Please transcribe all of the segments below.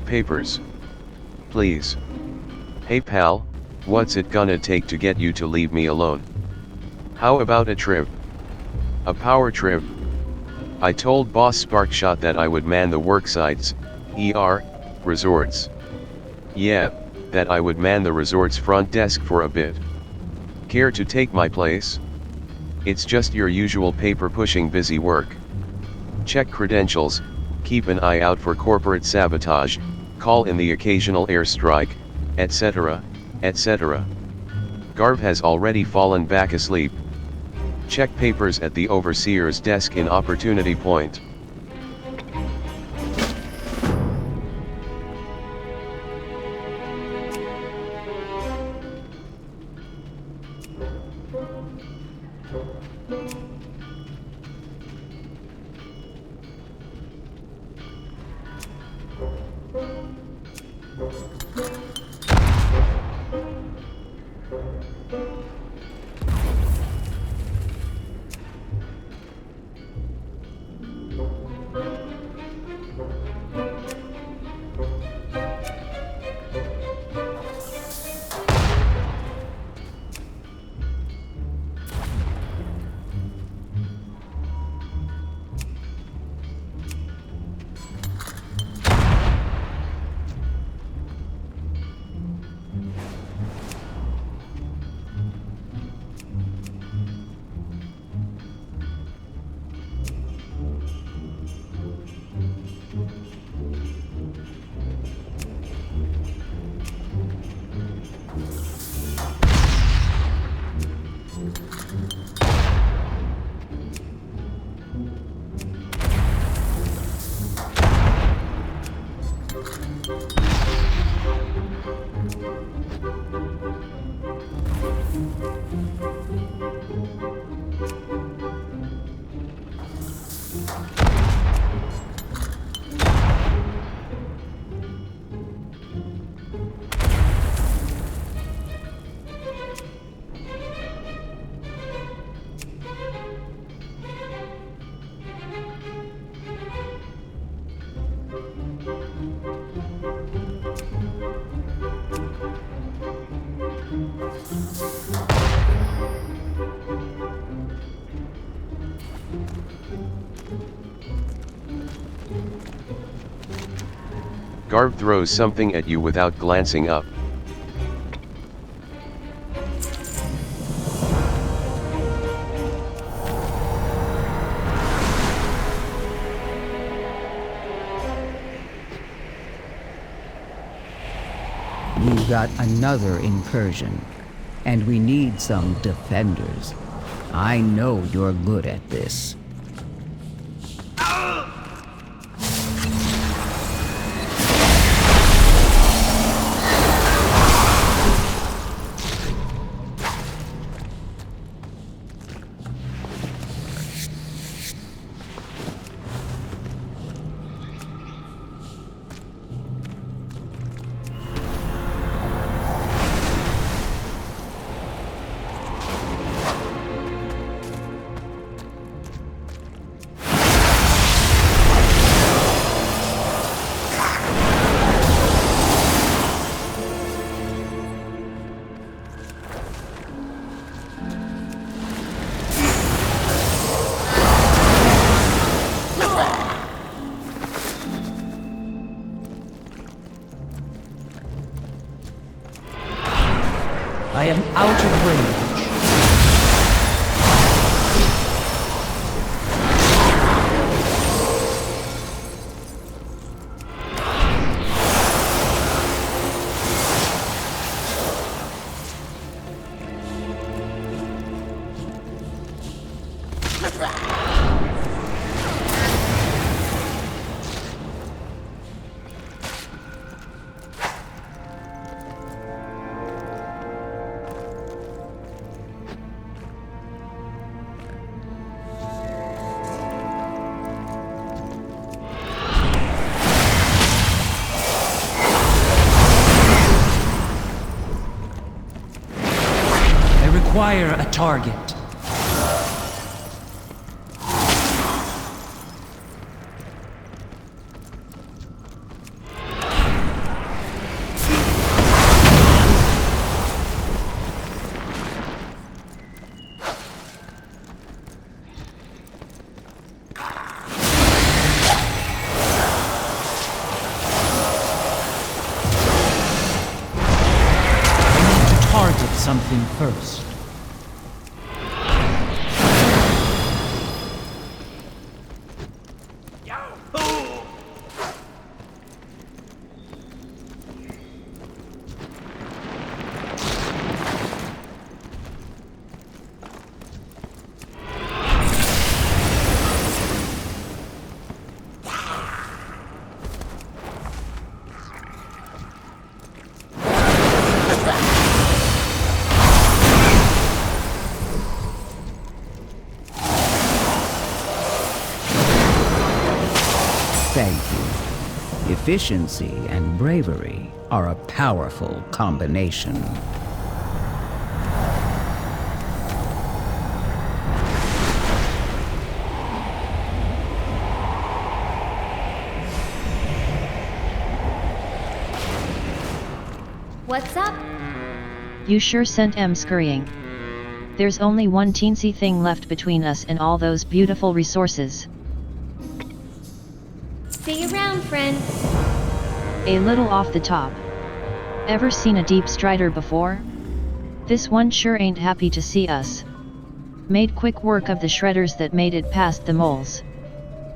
papers. Please. Hey pal, what's it gonna take to get you to leave me alone? How about a trip? A power trip? I told boss Sparkshot that I would man the worksites, resorts. Yeah, that I would man the resort's front desk for a bit. Care to take my place? It's just your usual paper-pushing busy work. Check credentials, keep an eye out for corporate sabotage, call in the occasional airstrike, etc., etc. Garv has already fallen back asleep. Check papers at the overseer's desk in Opportunity Point. Garv throws something at you without glancing up. We've got another incursion, and we need some defenders. I know you're good at this. I am out of range. Acquire a target. something first. Thank you. Efficiency and bravery are a powerful combination. What's up? You sure sent M scurrying. There's only one teensy thing left between us and all those beautiful resources. See you around, friend. A little off the top. Ever seen a deep strider before? This one sure ain't happy to see us. Made quick work of the shredders that made it past the moles.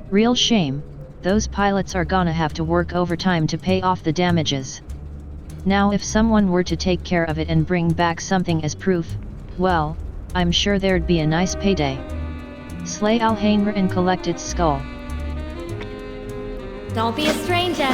Real shame, those pilots are gonna have to work overtime to pay off the damages. Now if someone were to take care of it and bring back something as proof, well, I'm sure there'd be a nice payday. Slay Alhainra and collect its skull. Don't be a stranger.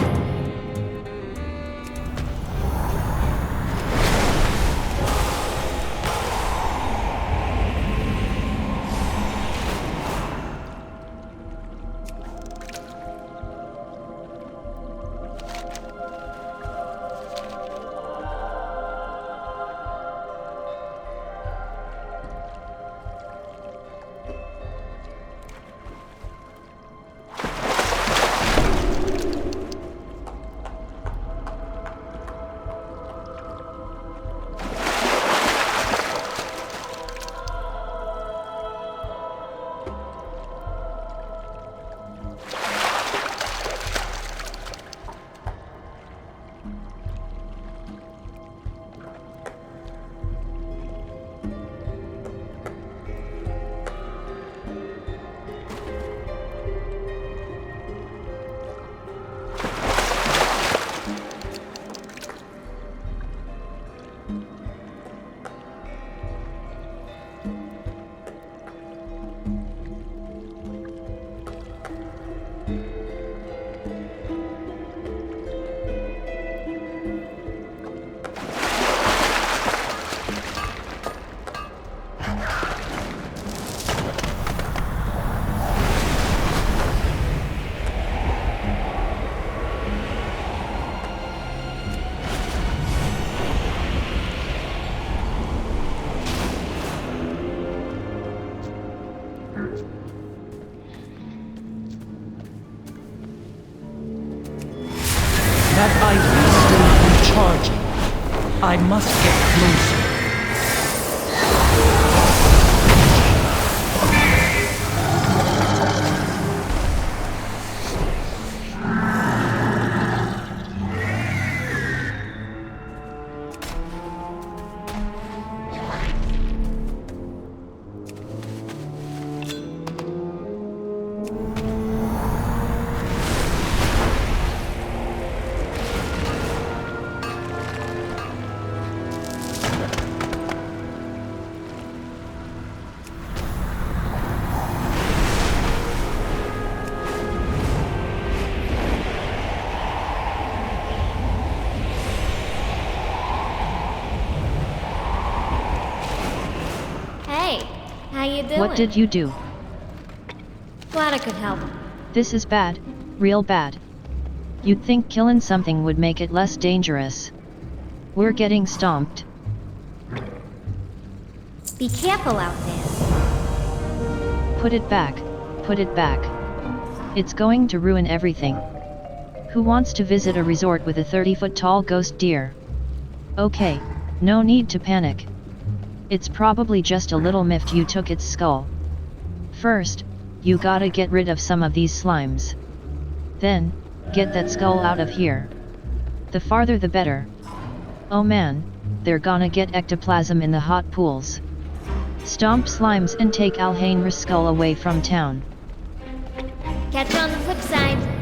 That item is still recharging. I must get closer. How you doing? What did you do? Glad I could help. This is bad, real bad. You'd think killing something would make it less dangerous. We're getting stomped. Be careful out there. Put it back, put it back. It's going to ruin everything. Who wants to visit a resort with a 30-foot tall ghost deer? Okay, no need to panic. It's probably just a little miffed you took its skull. First, you gotta get rid of some of these slimes. Then, get that skull out of here. The farther the better. Oh man, they're gonna get ectoplasm in the hot pools. Stomp slimes and take Alhain's skull away from town. Catch you on the flip side.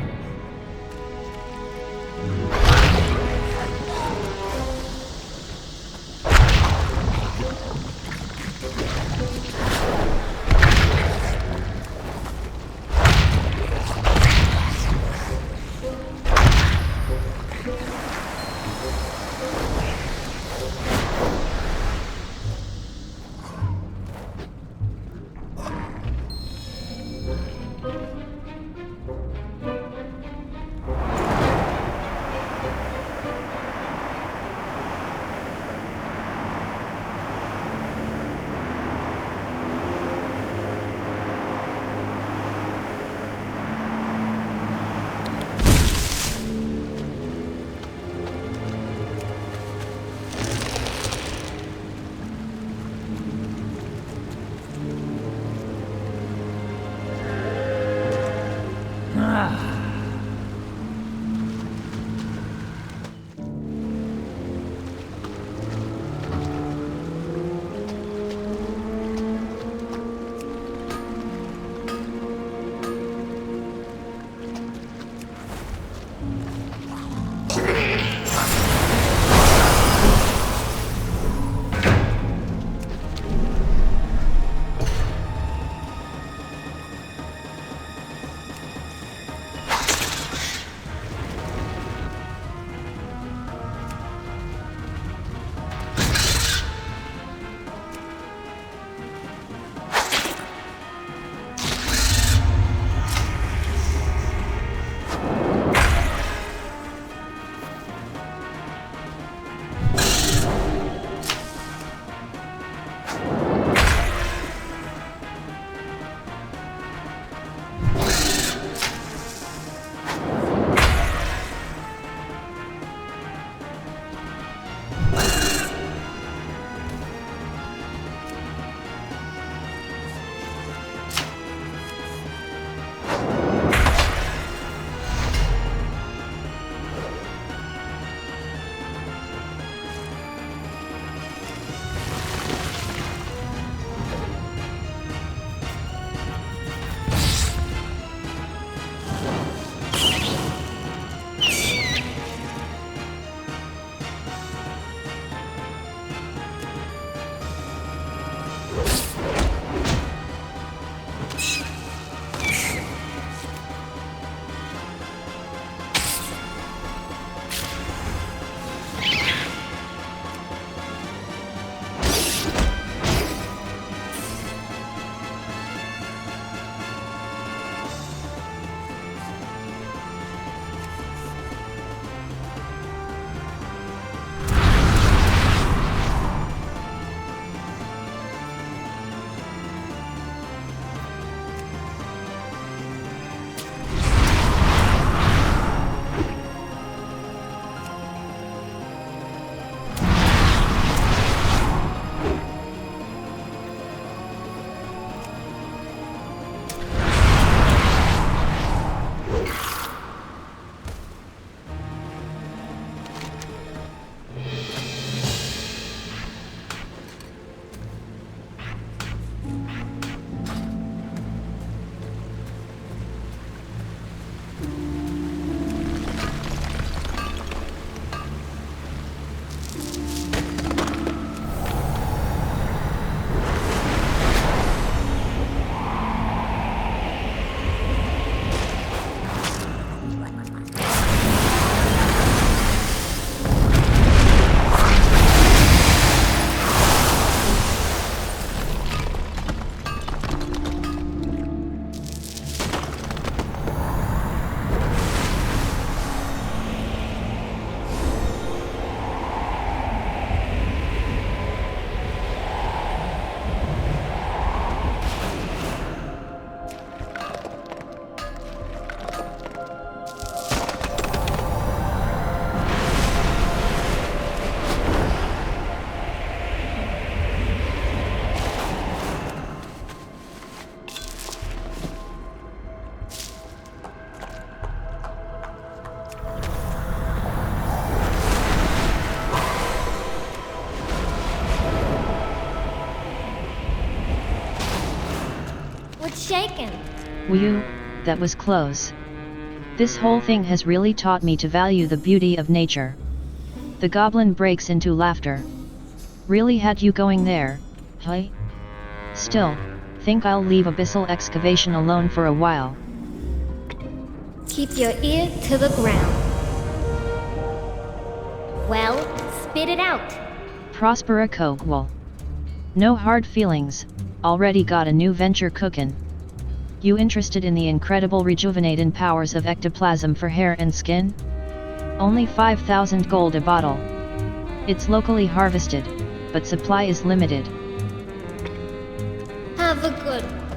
shaken. Whew, that was close. This whole thing has really taught me to value the beauty of nature. The goblin breaks into laughter. Really had you going there, huh? Still, think I'll leave abyssal excavation alone for a while. Keep your ear to the ground. Well, spit it out. Prospera Kogwal. No hard feelings, already got a new venture cookin'. You interested in the incredible rejuvenating powers of ectoplasm for hair and skin? Only 5,000 gold a bottle. It's locally harvested, but supply is limited. Have a good one.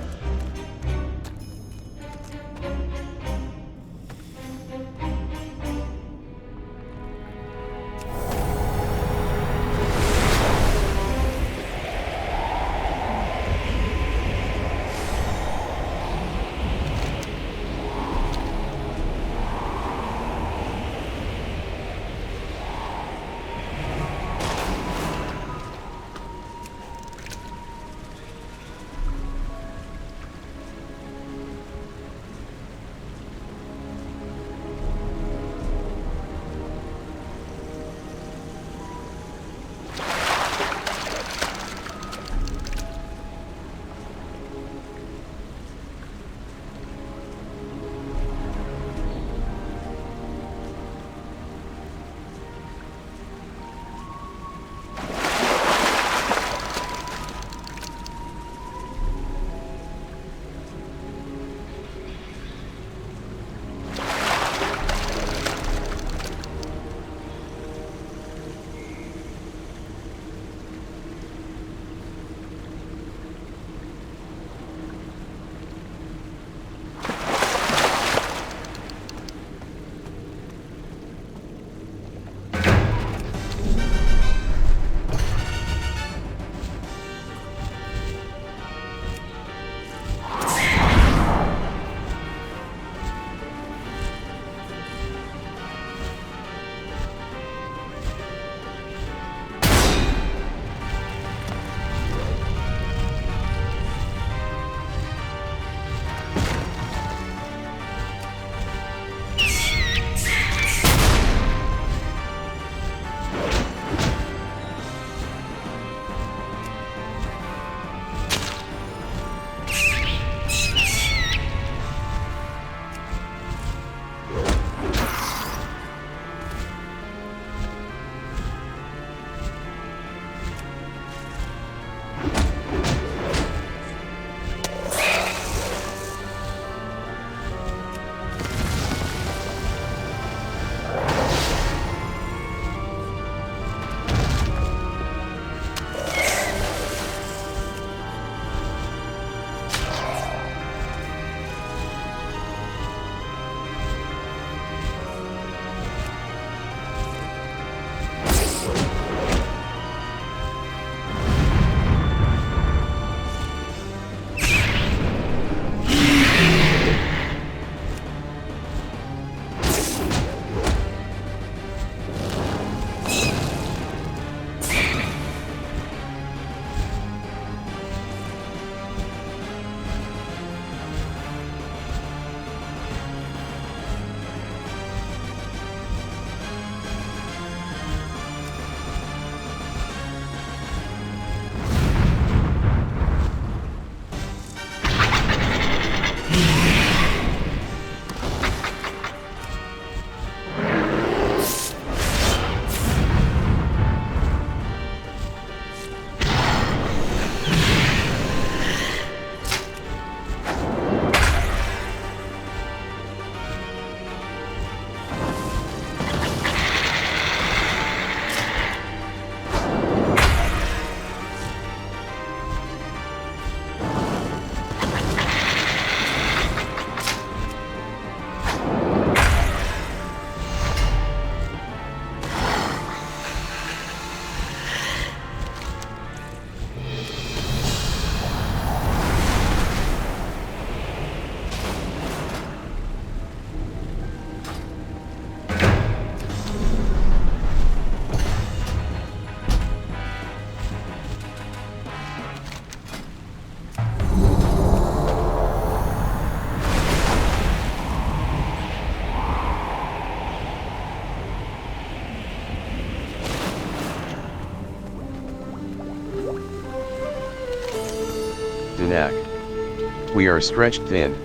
We are stretched thin.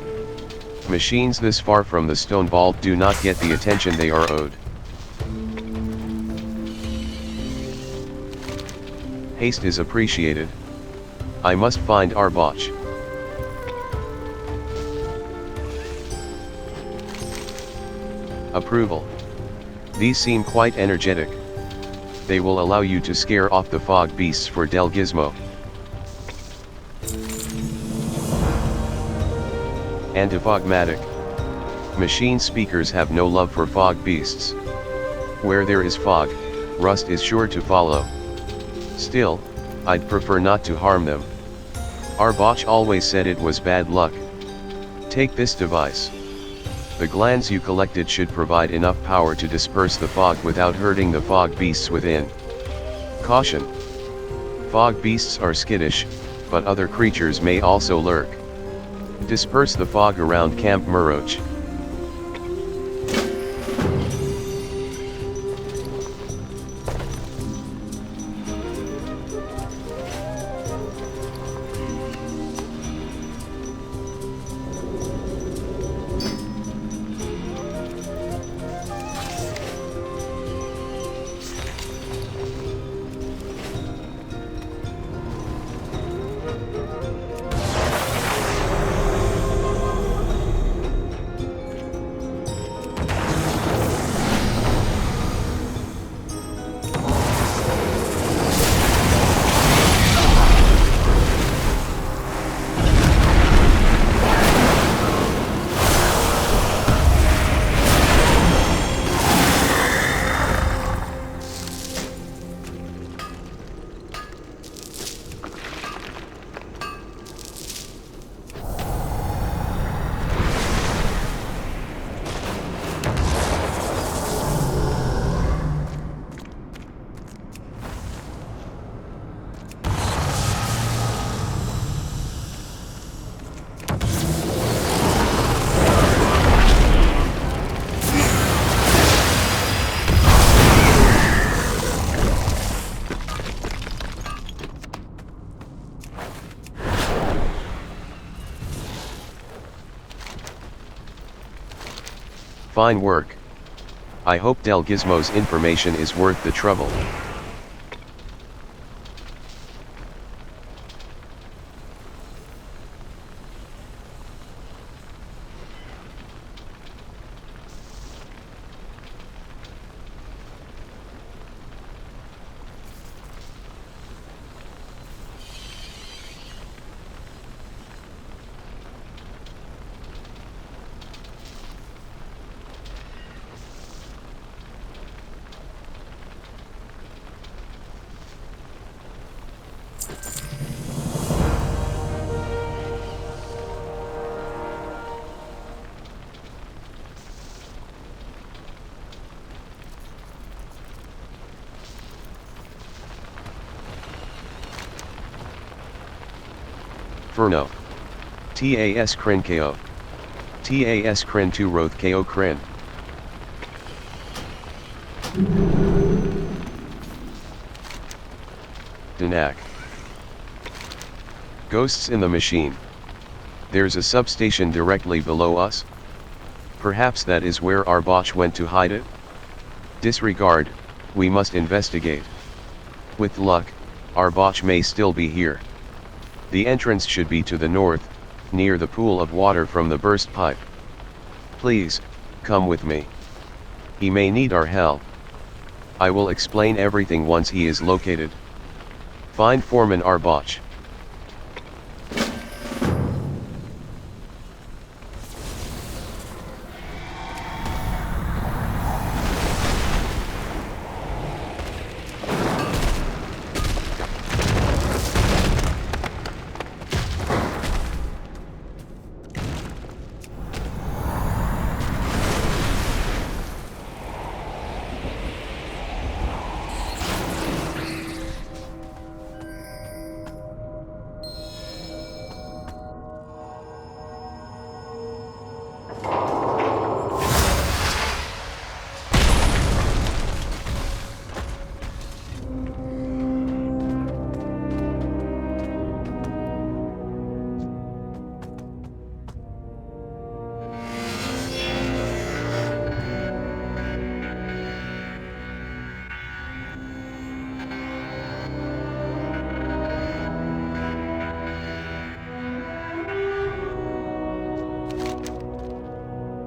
Machines this far from the stone vault do not get the attention they are owed. Haste is appreciated. I must find Arbach. Approval. These seem quite energetic. They will allow you to scare off the fog beasts for Del Gizmo. Antifogmatic. Machine speakers have no love for fog beasts. Where there is fog, rust is sure to follow. Still, I'd prefer not to harm them. Arbach always said it was bad luck. Take this device. The glands you collected should provide enough power to disperse the fog without hurting the fog beasts within. Caution! Fog beasts are skittish, but other creatures may also lurk. Disperse the fog around Camp Muroch. Fine work. I hope Del Gizmo's information is worth the trouble. Furno. TAS Krin KO. TAS Krin 2 Roth KO Krin. Danak. Ghosts in the machine. There's a substation directly below us. Perhaps that is where Arbach went to hide it? Disregard, we must investigate. With luck, Arbach may still be here. The entrance should be to the north, near the pool of water from the burst pipe. Please, come with me. He may need our help. I will explain everything once he is located. Find Foreman Arbach.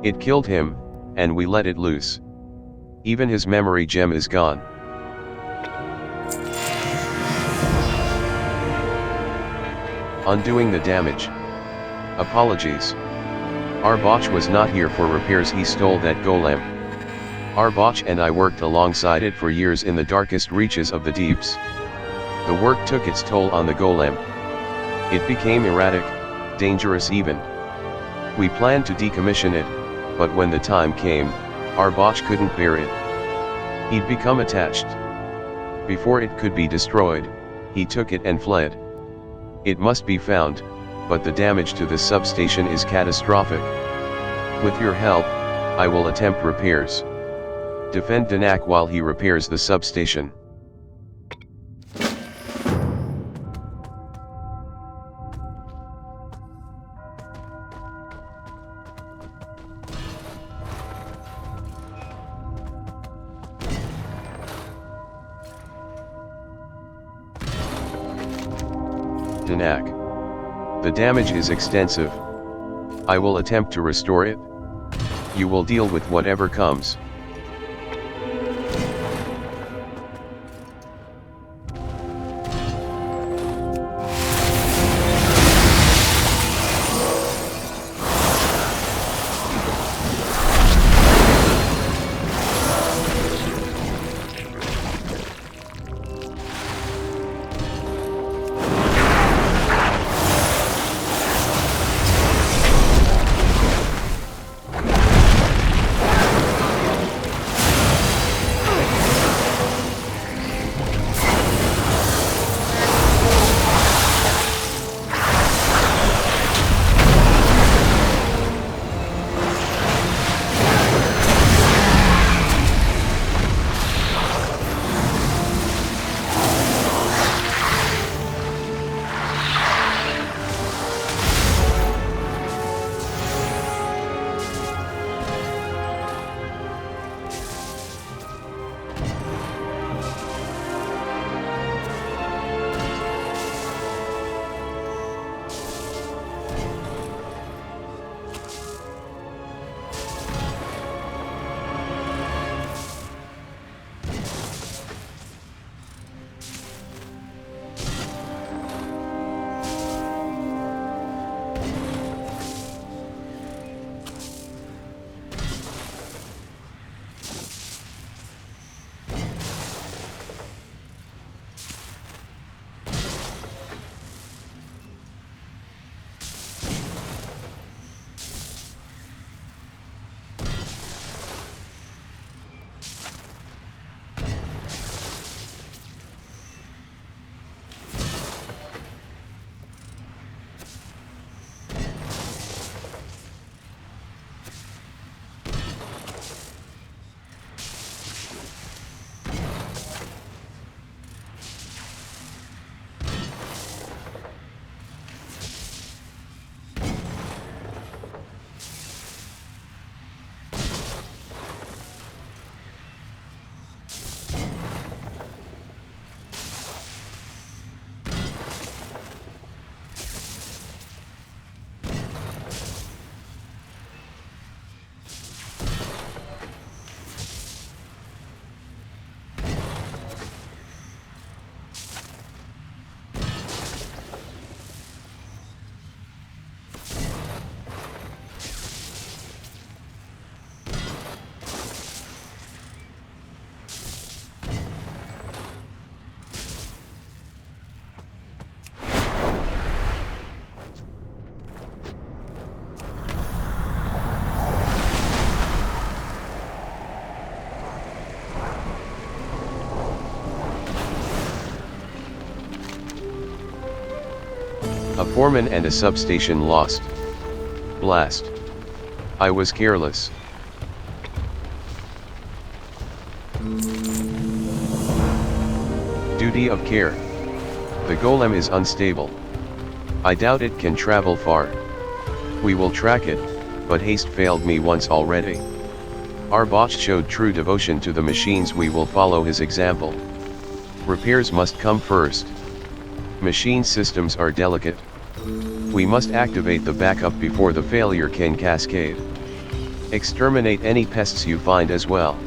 It killed him, and we let it loose. Even his memory gem is gone. Undoing the damage. Apologies. Our botch was not here for repairs, he stole that golem. Our botch and I worked alongside it for years in the darkest reaches of the deeps. The work took its toll on the golem. It became erratic, dangerous even. We planned to decommission it, but when the time came, our botch couldn't bear it. He'd become attached. Before it could be destroyed, he took it and fled. It must be found, but the damage to this substation is catastrophic. With your help, I will attempt repairs. Defend Danak while he repairs the substation. Danak. The damage is extensive. I will attempt to restore it. You will deal with whatever comes. A foreman and a substation lost. Blast. I was careless. Duty of care. The golem is unstable. I doubt it can travel far. We will track it, but haste failed me once already. Our botch showed true devotion to the machines, we will follow his example. Repairs must come first. Machine systems are delicate. We must activate the backup before the failure can cascade. Exterminate any pests you find as well.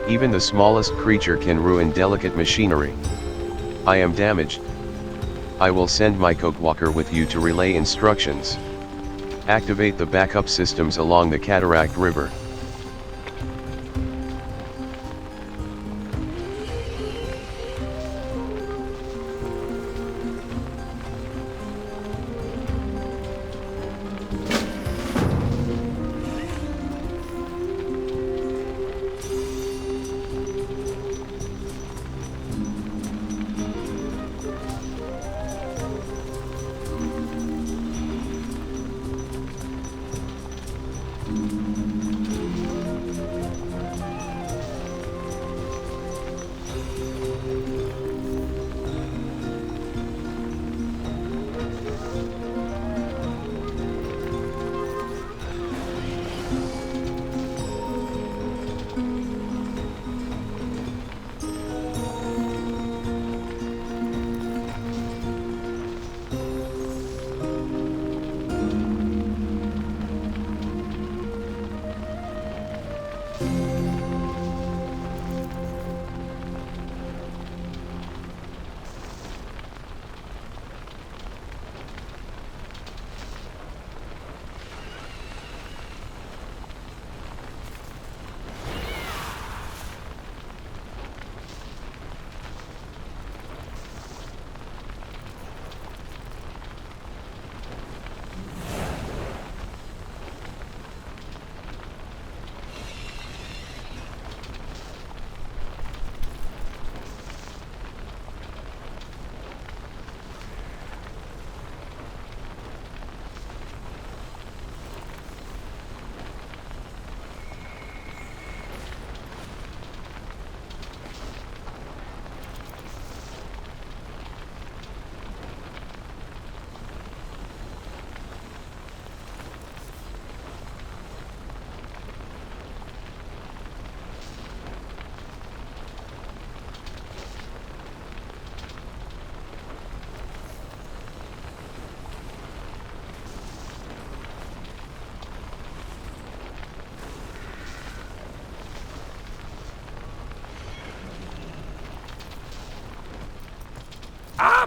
Even the smallest creature can ruin delicate machinery. I am damaged. I will send my cookwalker with you to relay instructions. Activate the backup systems along the Cataract River.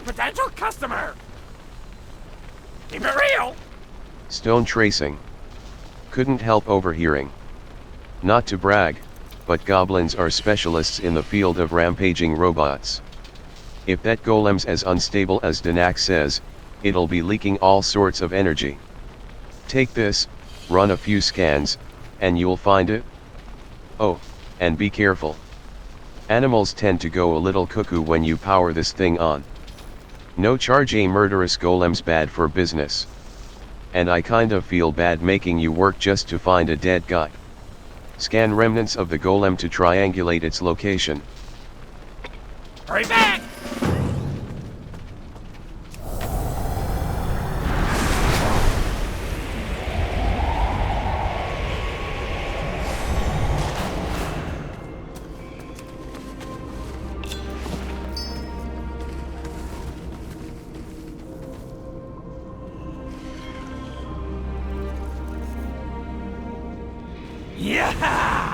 Potential customer! Keep it real! Stone tracing. Couldn't help overhearing. Not to brag, but goblins are specialists in the field of rampaging robots. If that golem's as unstable as Danak says, it'll be leaking all sorts of energy. Take this, run a few scans, and you'll find it. Oh, and be careful. Animals tend to go a little cuckoo when you power this thing on. No charge, a murderous golem's bad for business. And I kind of feel bad making you work just to find a dead guy. Scan remnants of the golem to triangulate its location. Hurry back! Yeah!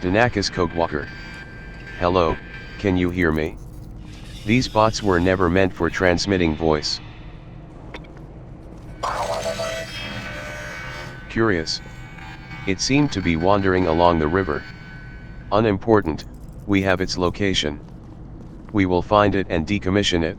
Danakis Codewalker. Hello, can you hear me? These bots were never meant for transmitting voice. Curious. It seemed to be wandering along the river. Unimportant, we have its location. We will find it and decommission it.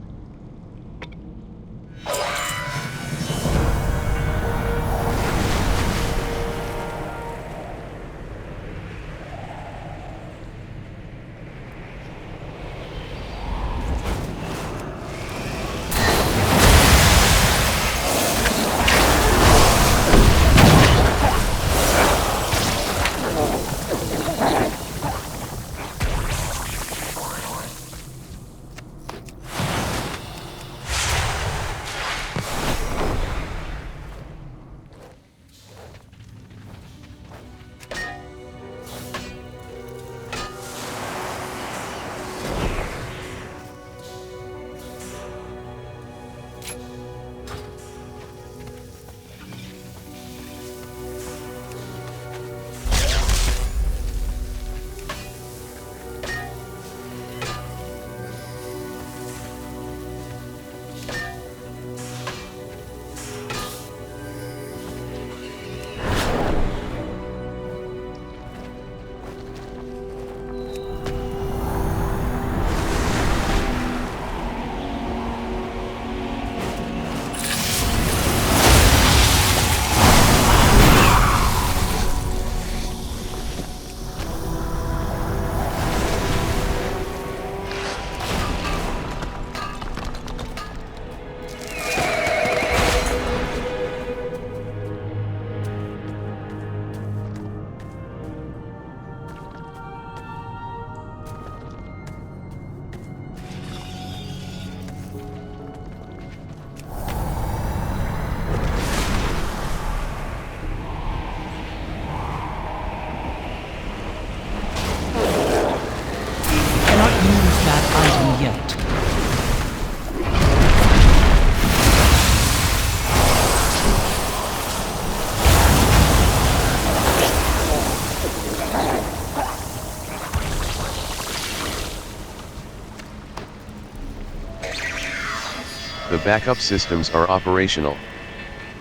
The backup systems are operational.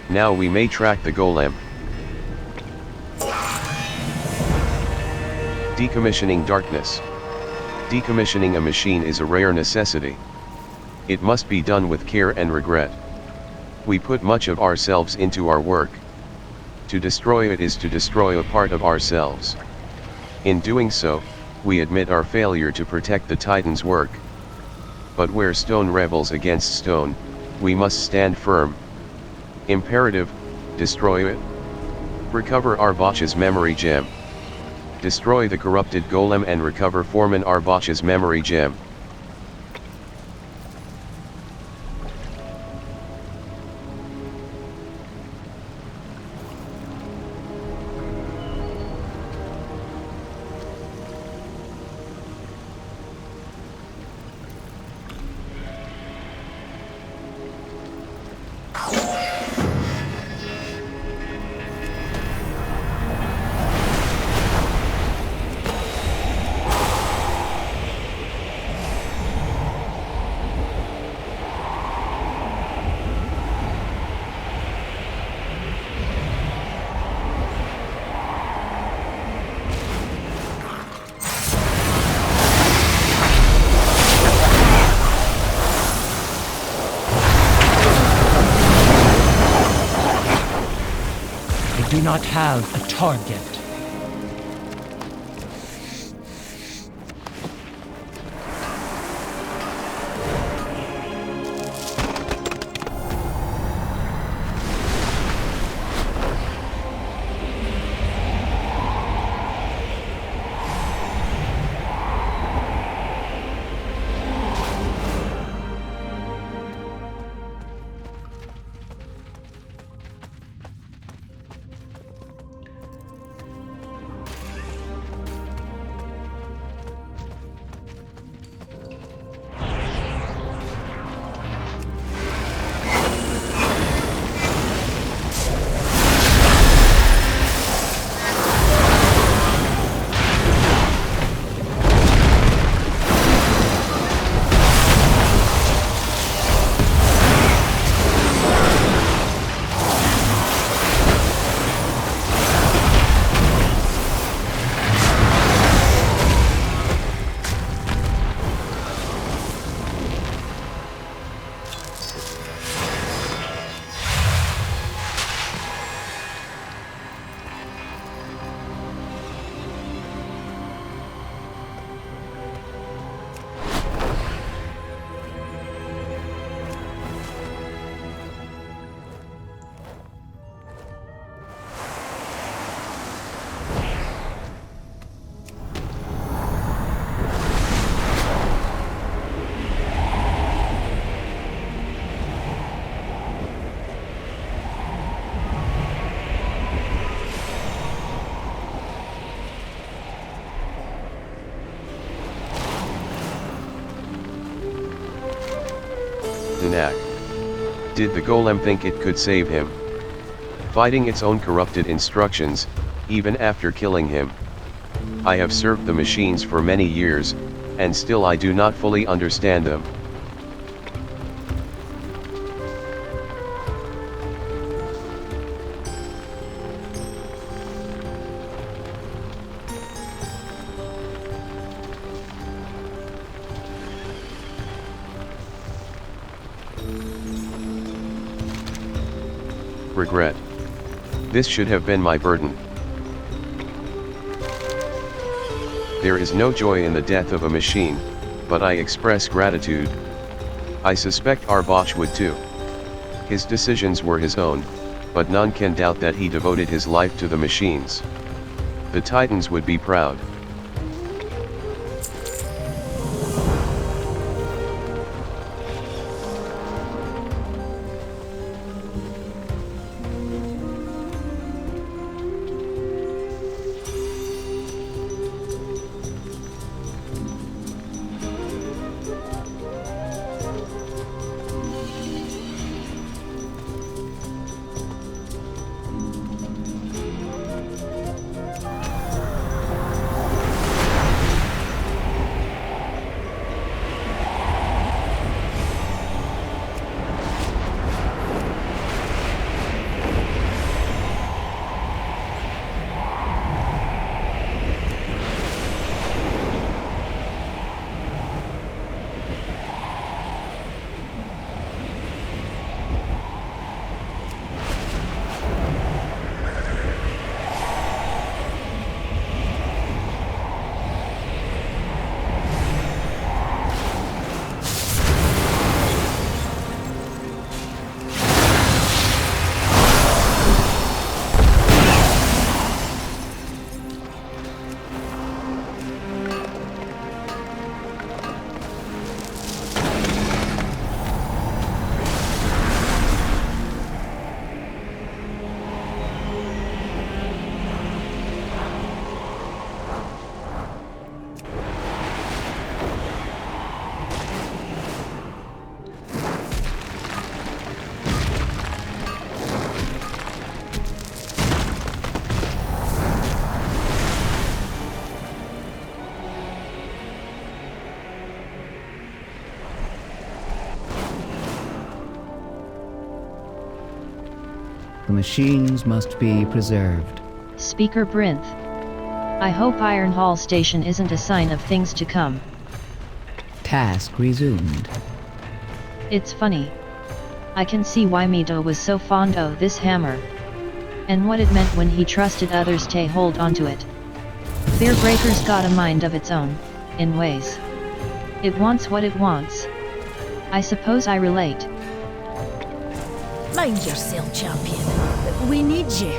Now we may track the golem. Decommissioning darkness. Decommissioning a machine is a rare necessity. It must be done with care and regret. We put much of ourselves into our work. To destroy it is to destroy a part of ourselves. In doing so, we admit our failure to protect the Titan's work. But where stone rebels against stone, we must stand firm. Imperative, destroy it. Recover Arbach's memory gem. Destroy the corrupted golem and recover Foreman Arbach's memory gem. Do not have a target. Titan-ak. Did the golem think it could save him? Fighting its own corrupted instructions, even after killing him. I have served the machines for many years, and still I do not fully understand them. Regret. This should have been my burden. There is no joy in the death of a machine, but I express gratitude. I suspect our Bosch would too. His decisions were his own, but none can doubt that he devoted his life to the machines. The Titans would be proud. The machines must be preserved. Speaker Brinth. I hope Iron Hall Station isn't a sign of things to come. Task resumed. It's funny. I can see why Mito was so fond of this hammer. And what it meant when he trusted others to hold onto it. Fearbreaker's got a mind of its own, in ways. It wants what it wants. I suppose I relate. Mind yourself, champion. We need you.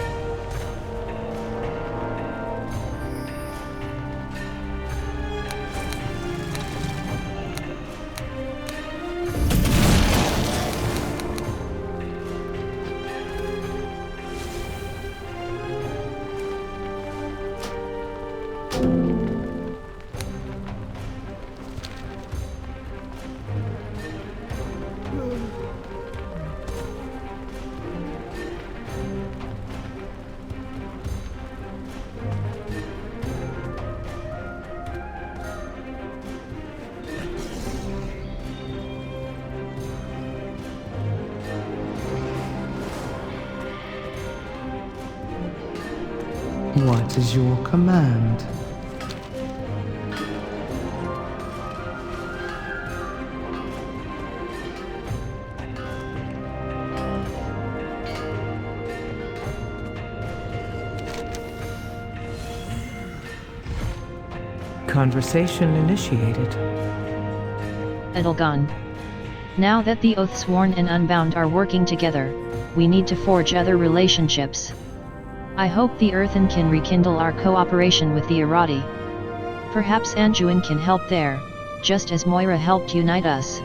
What is your command? Conversation initiated. Edelgon. Now that the Oathsworn and Unbound are working together, we need to forge other relationships. I hope the Earthen can rekindle our cooperation with the Irati. Perhaps Anjuin can help there, just as Moira helped unite us.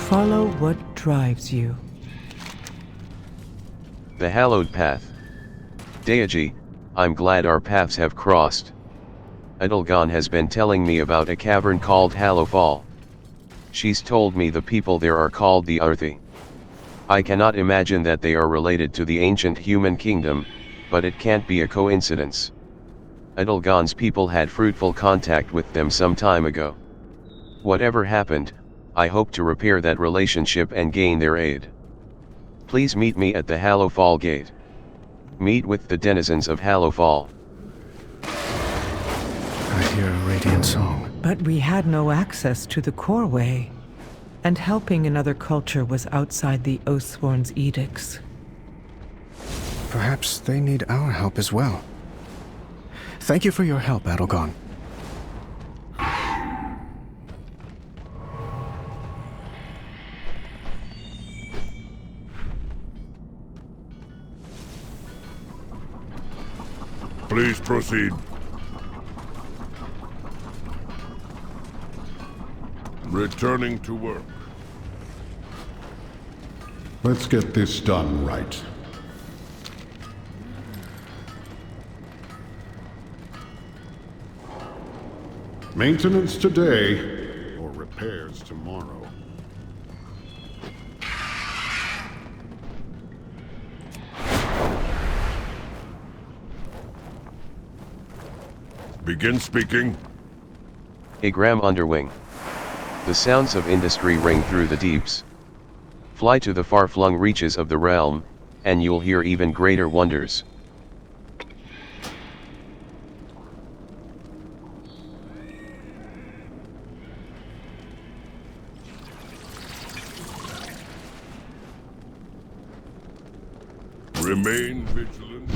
Follow what drives you. The hallowed path. Deiaji, I'm glad our paths have crossed. Edelgon has been telling me about a cavern called Hallow Fall. She's told me the people there are called the Arthi. I cannot imagine that they are related to the ancient human kingdom, but it can't be a coincidence. Adelgan's people had fruitful contact with them some time ago. Whatever happened, I hope to repair that relationship and gain their aid. Please meet me at the Hallowfall gate. Meet with the denizens of Hallowfall. I hear a radiant song. But we had no access to the Coreway, and helping another culture was outside the Oathsworn's edicts. Perhaps they need our help as well. Thank you for your help, Adelgan. Please proceed. Returning to work. Let's get this done right. Maintenance today, or repairs tomorrow. Begin speaking. Igram Underwing. The sounds of industry ring through the deeps. Fly to the far-flung reaches of the realm, and you'll hear even greater wonders. Remain vigilant.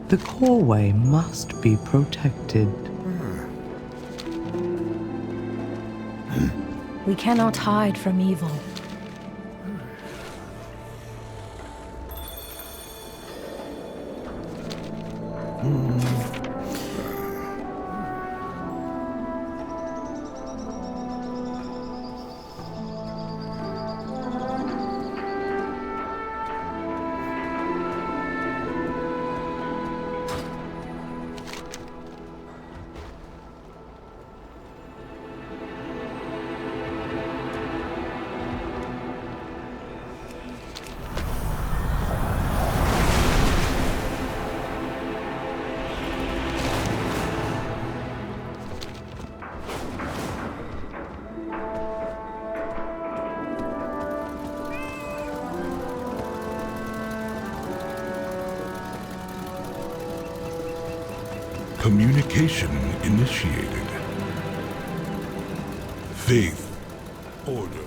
The Coreway must be protected. We cannot hide from evil. Communication initiated. Faith, order.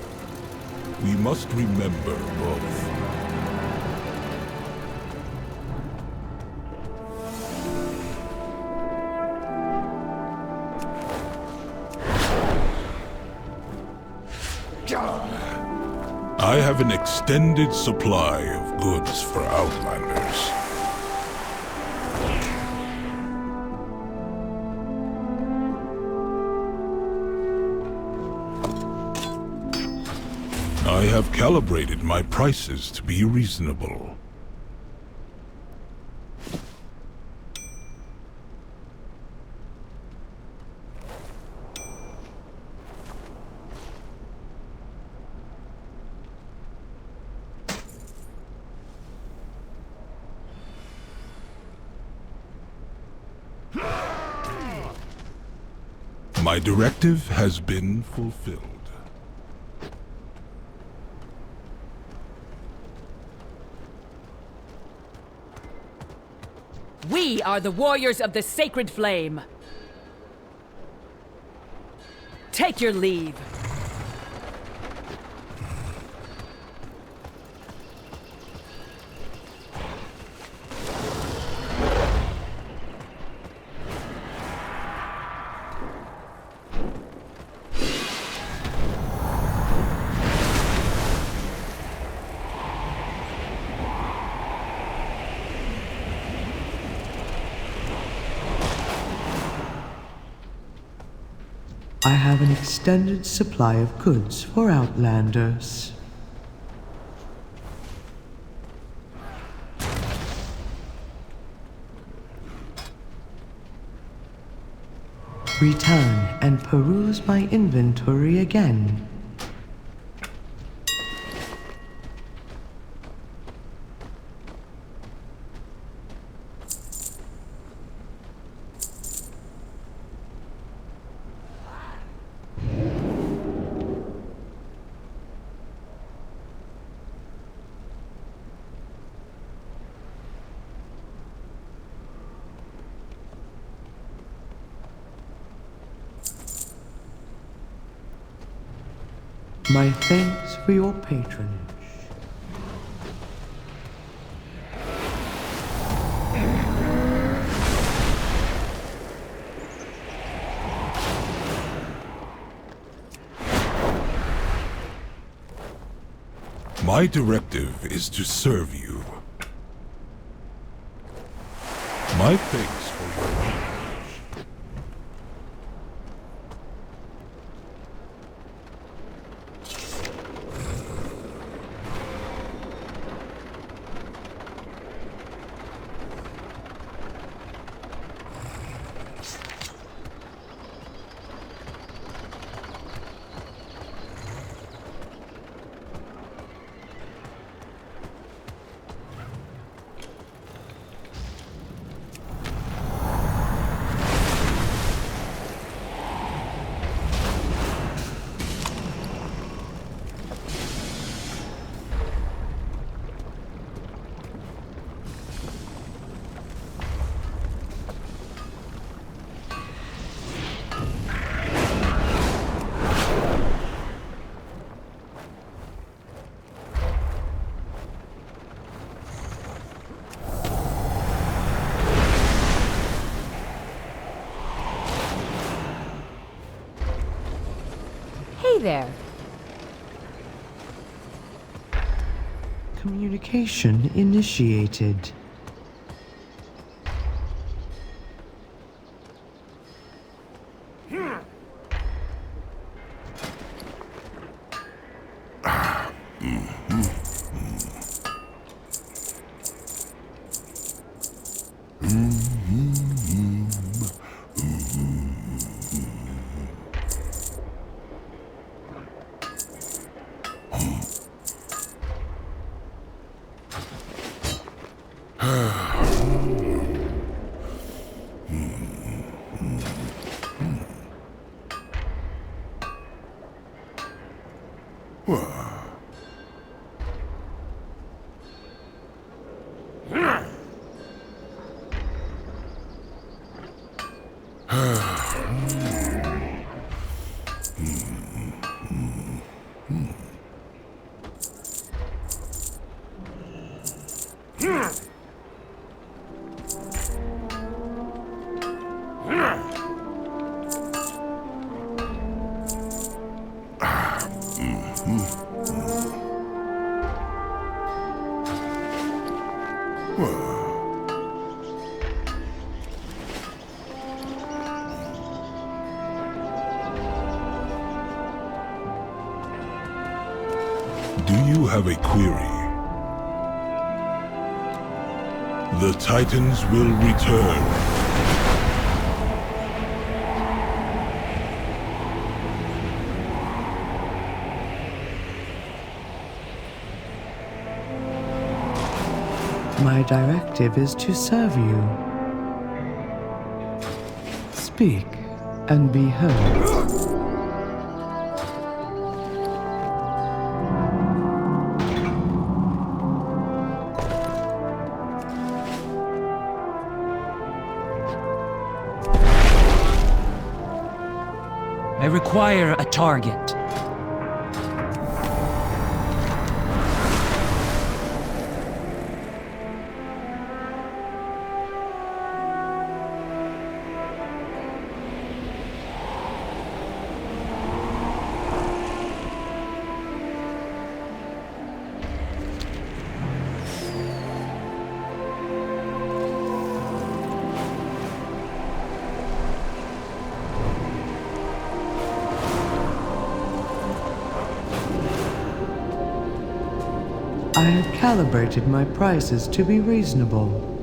We must remember both. I have an extended supply of goods for Outlanders. I have calibrated my prices to be reasonable. My directive has been fulfilled. We are the warriors of the Sacred Flame. Take your leave. I have an extended supply of goods for Outlanders. Return and peruse my inventory again. My thanks for your patronage. My directive is to serve you. My thanks for your patronage. Hey there. Communication initiated. Do you have a query? The Titans will return. My directive is to serve you. Speak. and be heard. I require a target. I have calibrated my prices to be reasonable.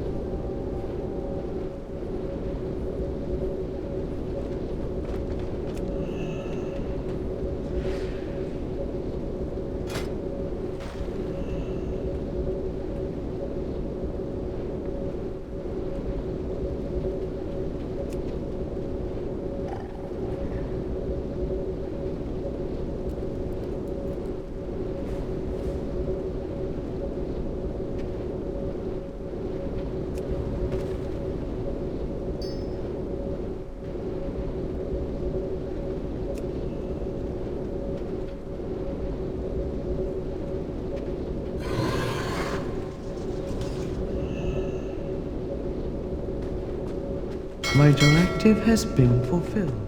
My directive has been fulfilled.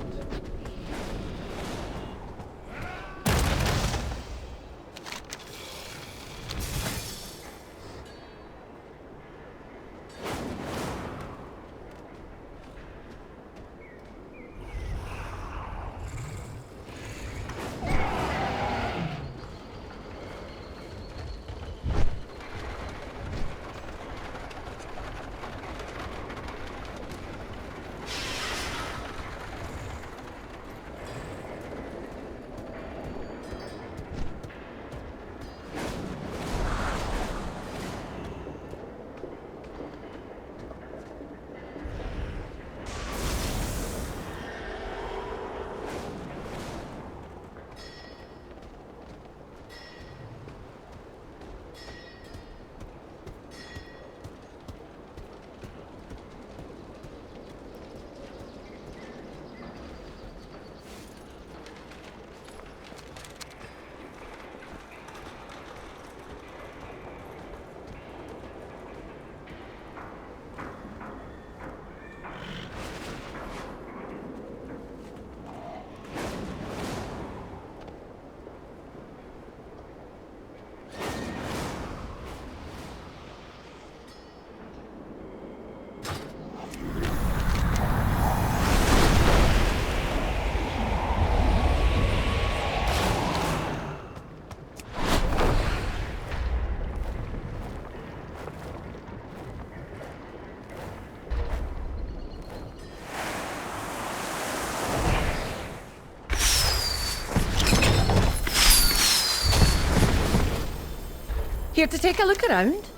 Here to take a look around?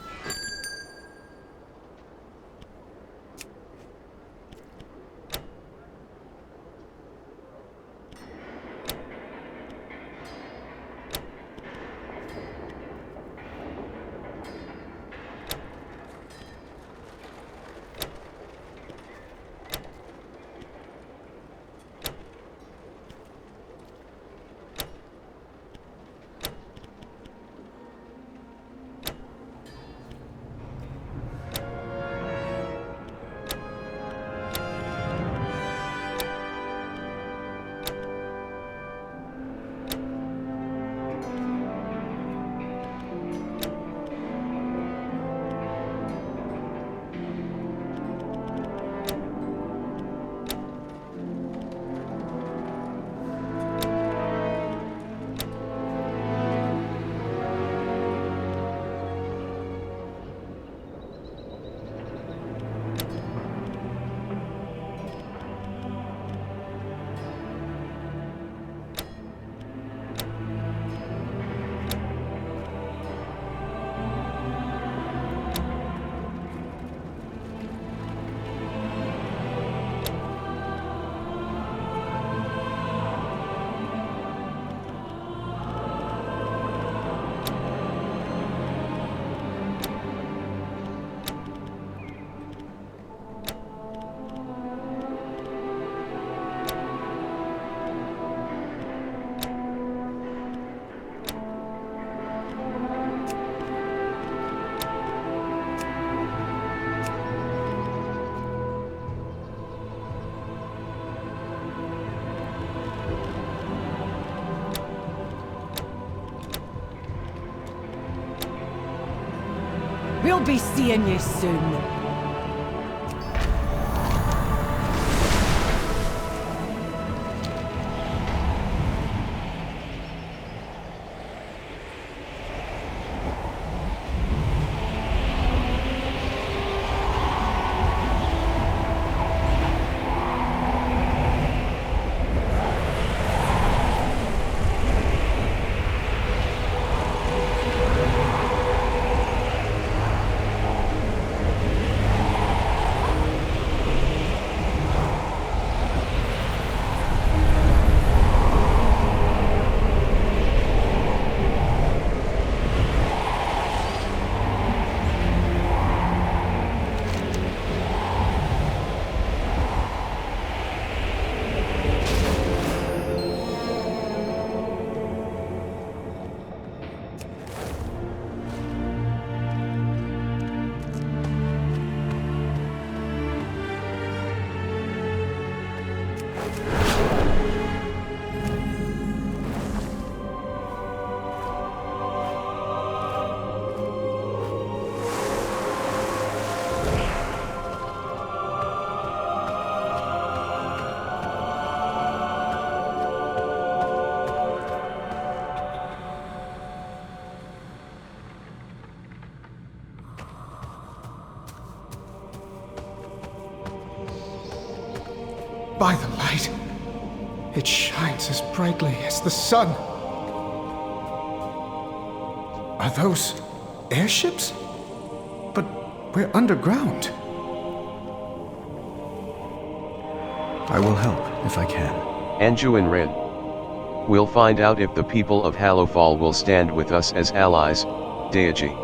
We'll be seeing you soon. By the light, it shines as brightly as the sun. Are those airships? But we're underground. I will help if I can. Anju and Rin. We'll find out if the people of Hallowfall will stand with us as allies, Deiaji.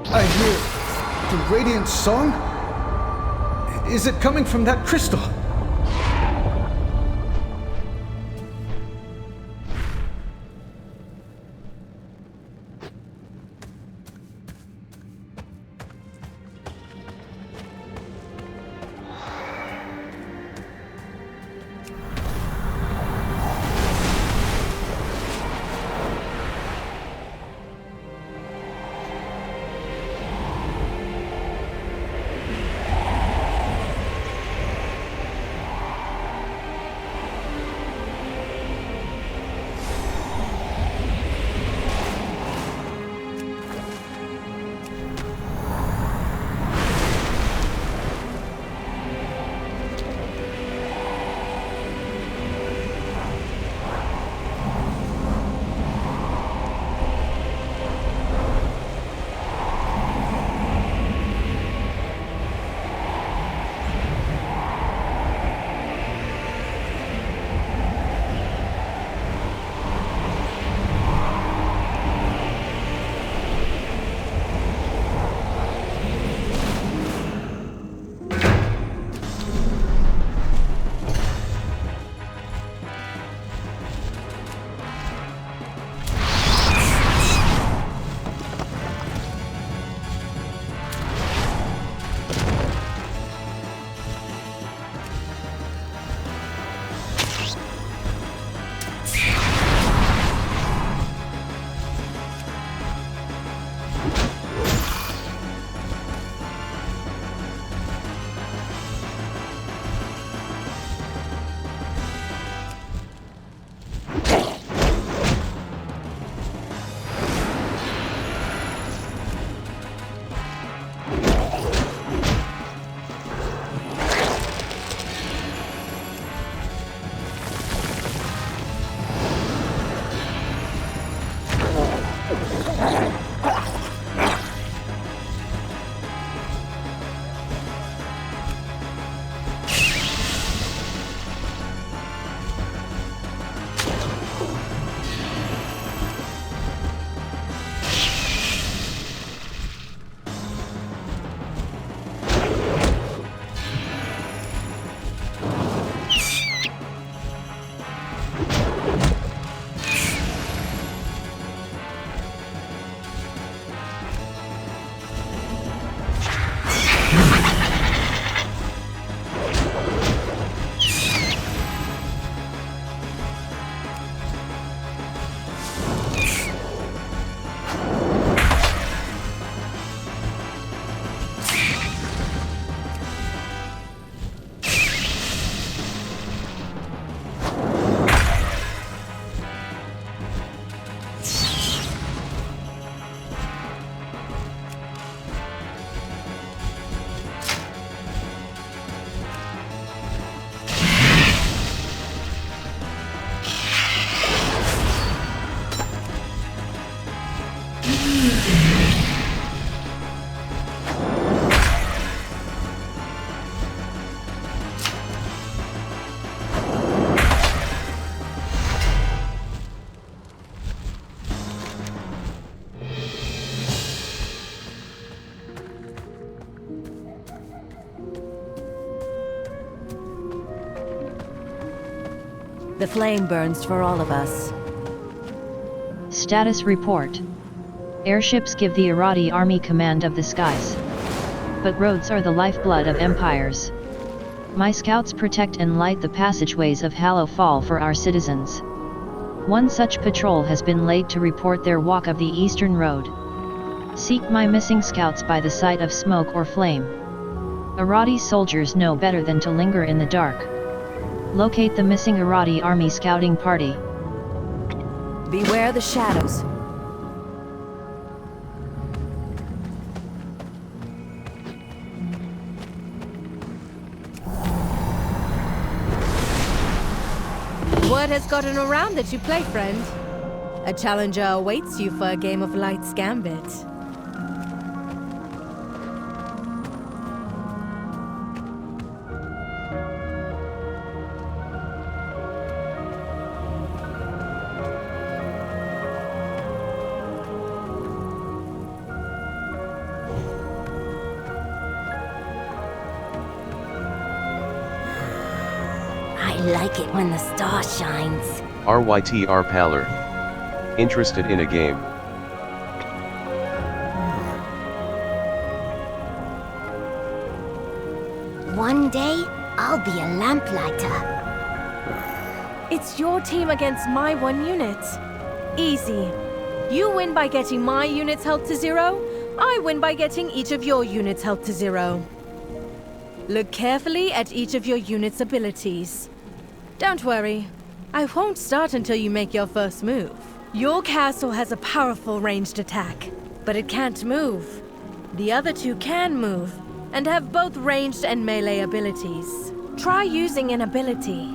I hear the radiant song? Is it coming from that crystal? The flame burns for all of us. Status report. Airships give the Irati army command of the skies. But roads are the lifeblood of empires. My scouts protect and light the passageways of Hallow Fall for our citizens. One such patrol has been laid to report their walk of the Eastern Road. Seek my missing scouts by the sight of smoke or flame. Irati soldiers know better than to linger in the dark. Locate the missing Irati army scouting party. Beware the shadows. Word has gotten around that you play, friend. A challenger awaits you for a game of Light's Gambit. I like it when the star shines. RYTR Pallor. Interested in a game? One day, I'll be a lamplighter. It's your team against my one unit. Easy. You win by getting my unit's health to 0. I win by getting each of your units' health to 0. Look carefully at each of your unit's abilities. Don't worry, I won't start until you make your first move. Your castle has a powerful ranged attack, but it can't move. The other two can move, and have both ranged and melee abilities. Try using an ability.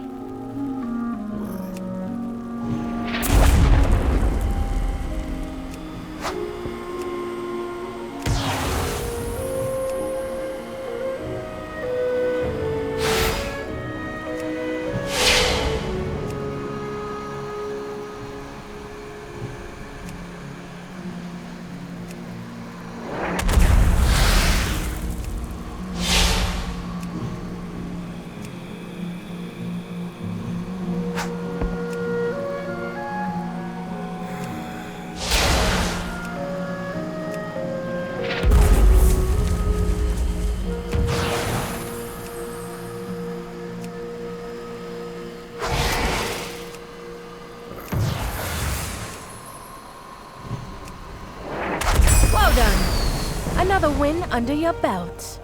Another win under your belt.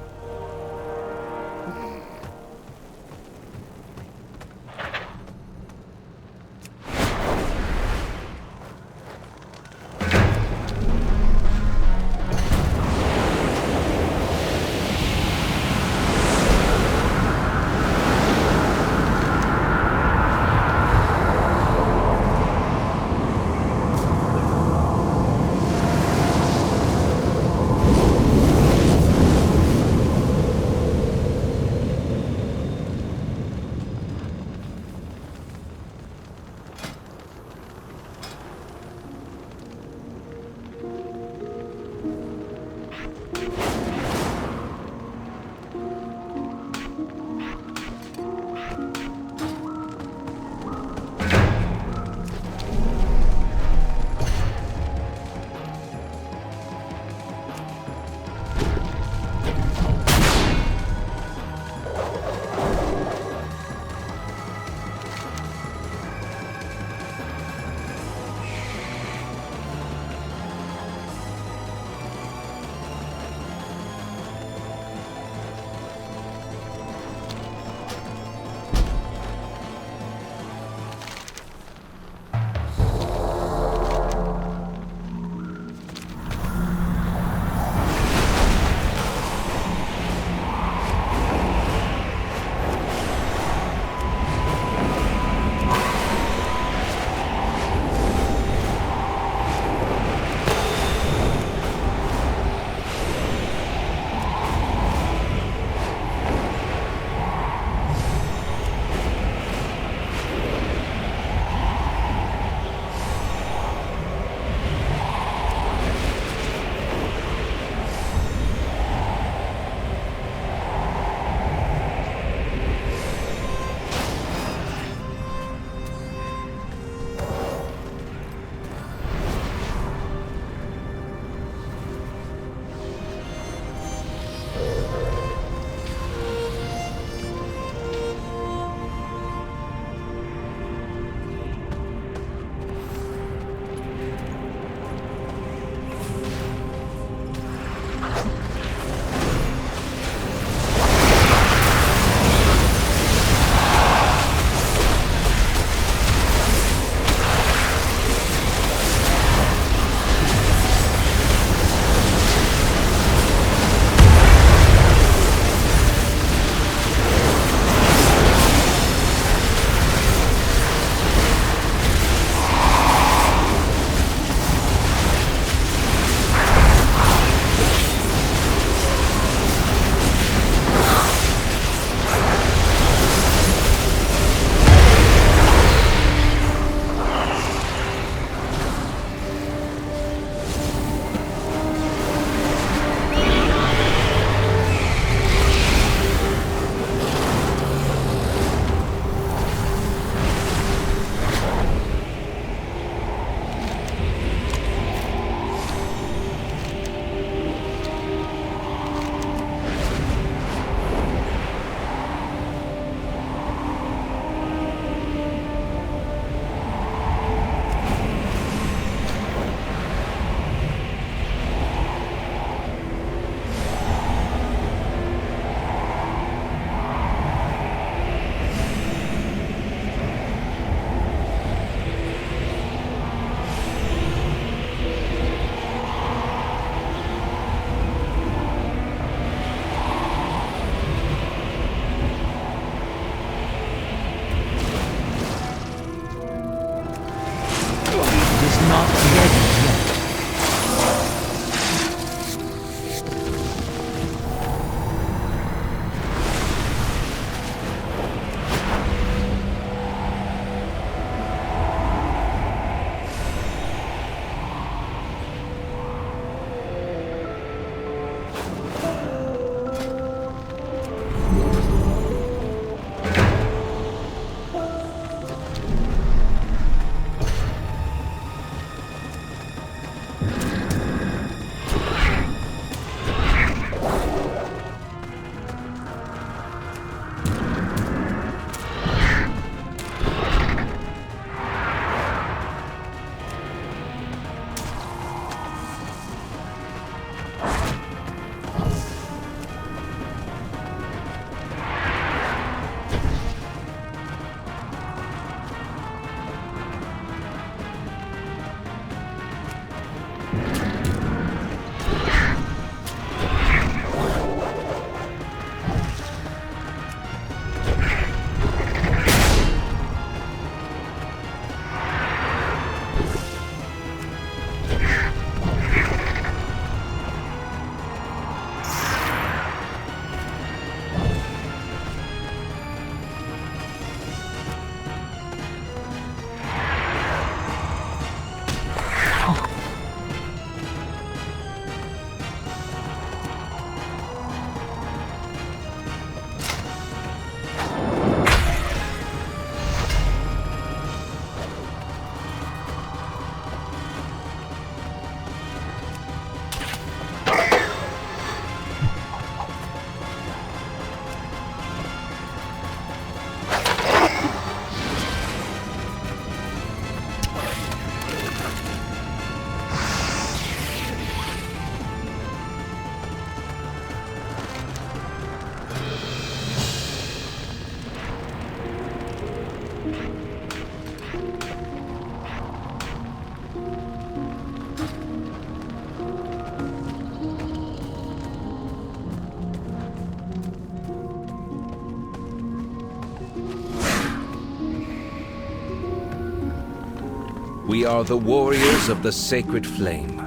We are the warriors of the sacred flame.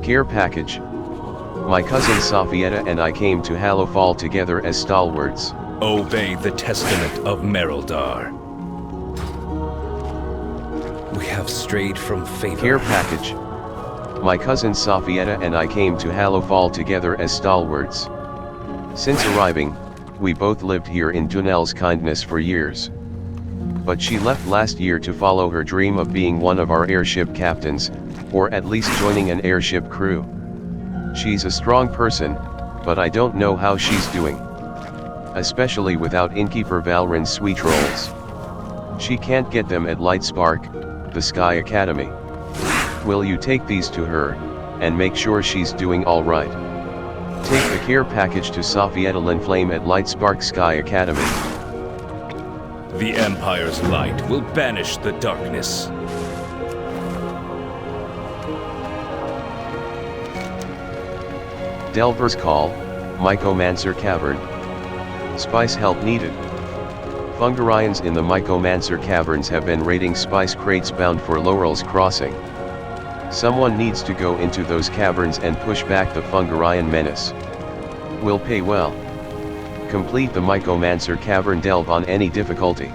Care package. My cousin Safietta and I came to Hallowfall together as stalwarts. Obey the testament of Mereldar. We have strayed from favor. Care package. My cousin Safietta and I came to Hallowfall together as stalwarts. Since arriving, we both lived here in Dunel's kindness for years. But she left last year to follow her dream of being one of our airship captains, or at least joining an airship crew. She's a strong person, but I don't know how she's doing. Especially without Innkeeper Valrin's sweet rolls. She can't get them at Lightspark, the Sky Academy. Will you take these to her, and make sure she's doing alright? Take the care package to Safietta Linflame at Lightspark Sky Academy. The Empire's light will banish the darkness. Delver's Call, Mycomancer Cavern. Spice help needed. Fungarians in the Mycomancer Caverns have been raiding spice crates bound for Laurel's Crossing. Someone needs to go into those caverns and push back the Fungarian menace. Will pay well. Complete the Mycomancer Cavern delve on any difficulty.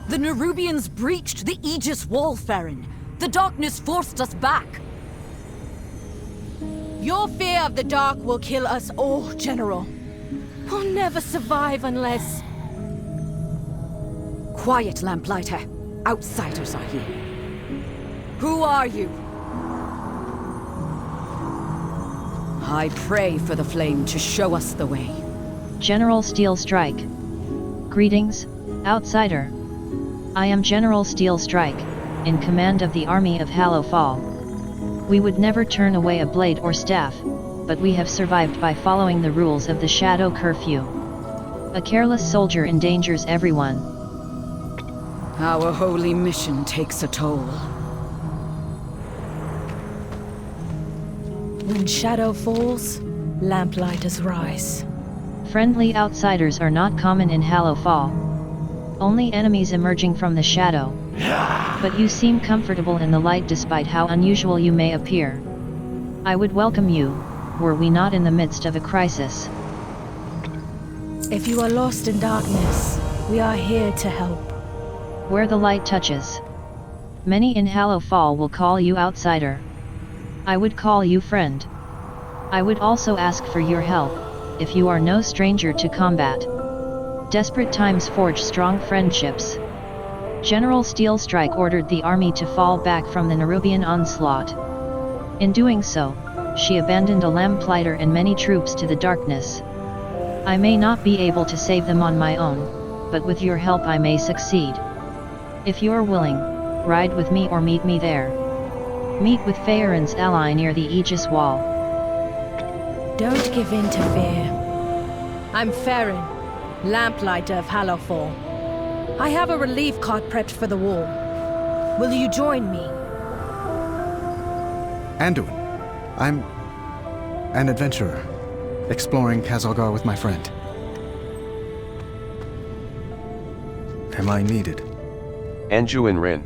The Nerubians breached the Aegis Wall, Farron. The darkness forced us back. Your fear of the dark will kill us all, General. We'll never survive unless... Quiet, Lamplighter. Outsiders are here. Who are you? I pray for the flame to show us the way. General Steel Strike. Greetings, outsider. I am General Steel Strike, in command of the army of Hallowfall. We would never turn away a blade or staff, but we have survived by following the rules of the Shadow Curfew. A careless soldier endangers everyone. Our holy mission takes a toll. When shadow falls, lamplighters rise. Friendly outsiders are not common in Hallowfall. Only enemies emerging from the shadow. But you seem comfortable in the light despite how unusual you may appear. I would welcome you, were we not in the midst of a crisis. If you are lost in darkness, we are here to help. Where the light touches. Many in Hallowfall will call you outsider. I would call you friend. I would also ask for your help, if you are no stranger to combat. Desperate times forge strong friendships. General Steel Strike ordered the army to fall back from the Nerubian onslaught. In doing so, she abandoned a lamplighter and many troops to the darkness. I may not be able to save them on my own, but with your help I may succeed. If you're willing, ride with me or meet me there. Meet with Faeron's ally near the Aegis Wall. Don't give in to fear. I'm Faeron, Lamplighter of Hallowfall. I have a relief cart prepped for the wall. Will you join me? Anduin. I'm an adventurer, exploring Kazalgar with my friend. Am I needed? Anduin Rin.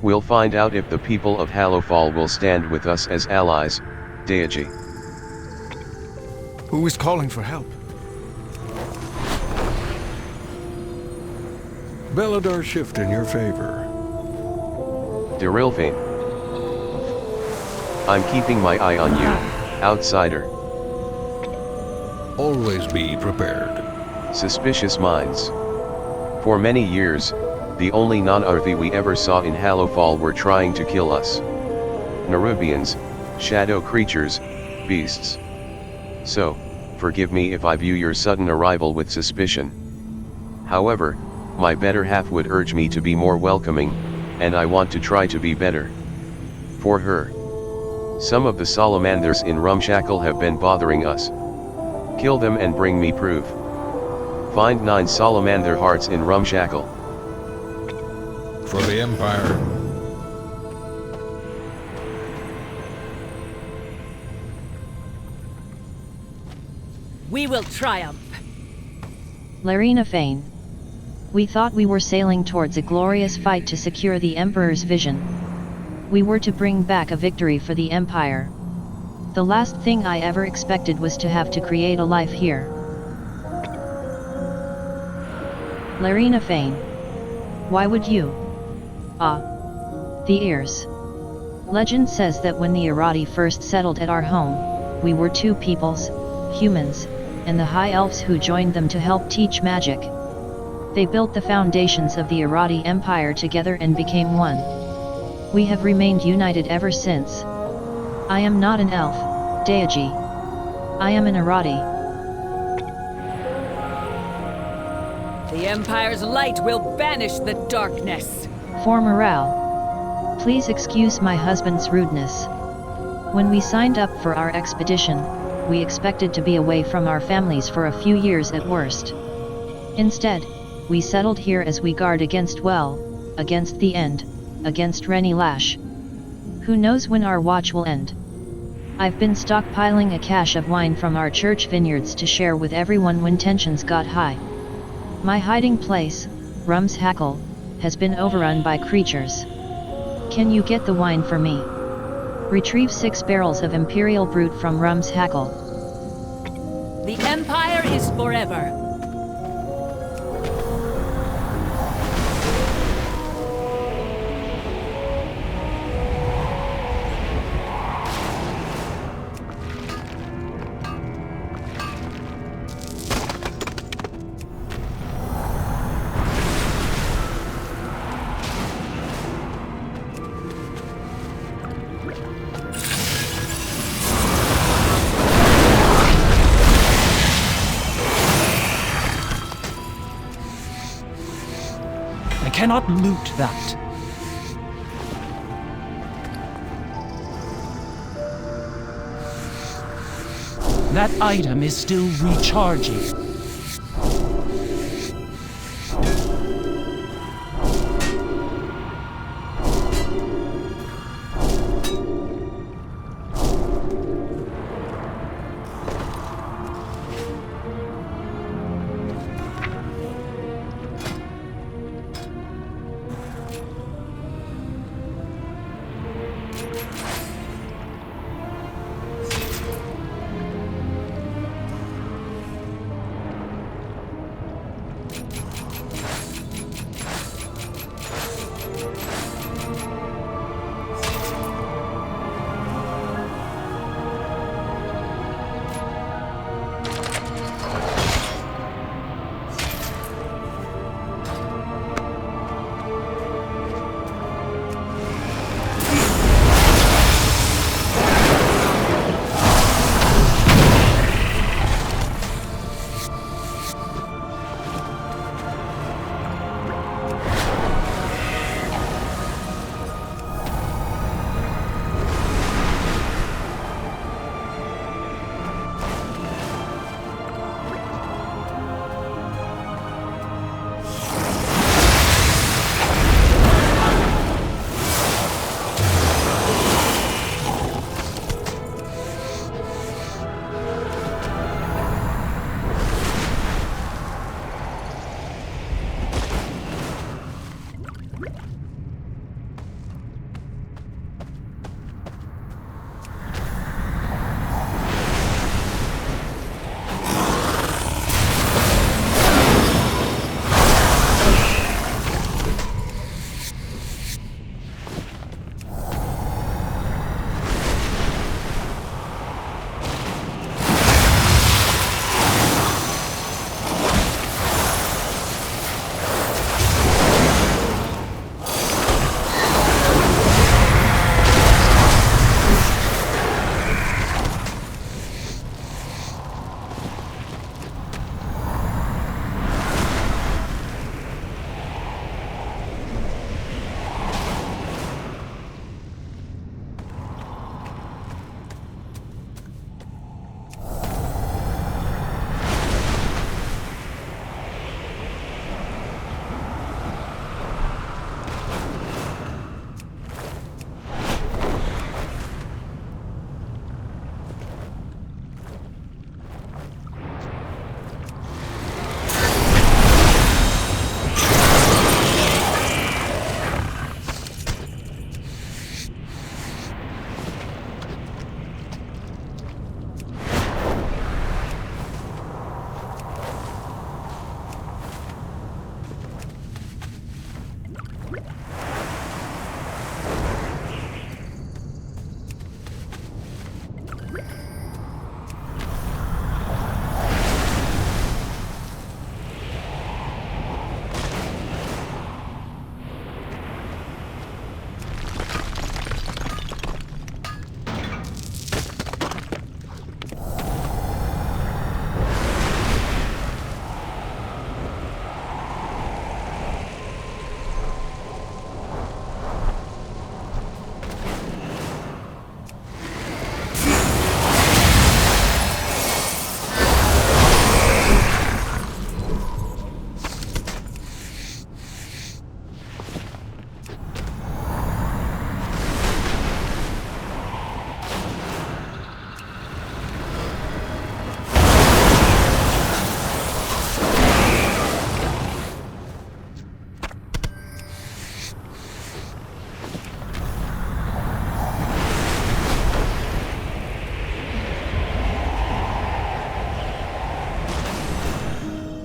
We'll find out if the people of Hallowfall will stand with us as allies, Deiaji. Who is calling for help? Beladar shift in your favor. Darilvain. I'm keeping my eye on you, outsider. Always be prepared. Suspicious minds. For many years, the only non-Arthi we ever saw in Hallowfall were trying to kill us. Nerubians, shadow creatures, beasts. So, forgive me if I view your sudden arrival with suspicion. However, my better half would urge me to be more welcoming, and I want to try to be better. For her. Some of the salamanders in Rumshackle have been bothering us. Kill them and bring me proof. Find 9 salamander hearts in Rumshackle. For the Empire. We will triumph. Larina Fane. We thought we were sailing towards a glorious fight to secure the Emperor's vision. We were to bring back a victory for the Empire. The last thing I ever expected was to have to create a life here. Larina Fane. Why would you? The ears. Legend says that when the Irati first settled at our home, we were two peoples, humans, and the High Elves who joined them to help teach magic. They built the foundations of the Irati Empire together and became one. We have remained united ever since. I am not an elf, Deiaji. I am an Irati. The Empire's light will banish the darkness. For morale. Please excuse my husband's rudeness. When we signed up for our expedition, we expected to be away from our families for a few years at worst. Instead, we settled here as we guard against against the end, against Rennie Lash. Who knows when our watch will end? I've been stockpiling a cache of wine from our church vineyards to share with everyone when tensions got high. My hiding place, Rum's Hackle, has been overrun by creatures. Can you get the wine for me? Retrieve 6 barrels of Imperial Brut from Rum's Hackle. The Empire is forever. I cannot loot that. That item is still recharging.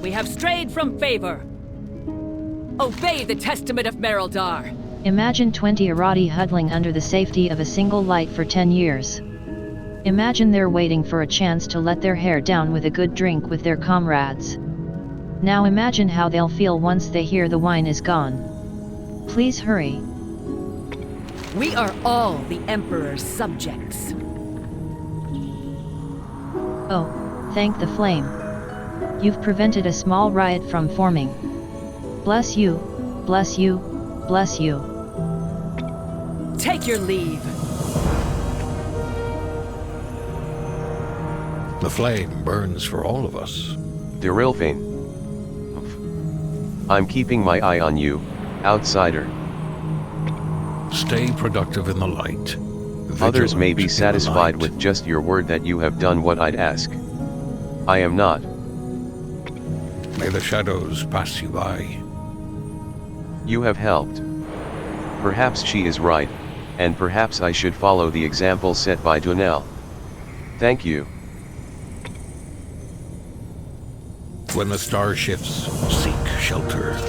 we have strayed from favor. Obey the testament of Merildar. Imagine 20 Irati huddling under the safety of a single light for 10 years. Imagine they're waiting for a chance to let their hair down with a good drink with their comrades. Now imagine how they'll feel once they hear the wine is gone. Please hurry. We are all the Emperor's subjects. Oh, thank the flame. You've prevented a small riot from forming. Bless you, bless you, bless you. Take your leave. The flame burns for all of us. Dirilfane. I'm keeping my eye on you, outsider. Stay productive in the light. Others may be Vigilant in the satisfied light. with just your word that you have done what I'd ask. I am not. May the shadows pass you by. You have helped. Perhaps she is right, and perhaps I should follow the example set by Donnell. Thank you. When the star shifts, seek shelter.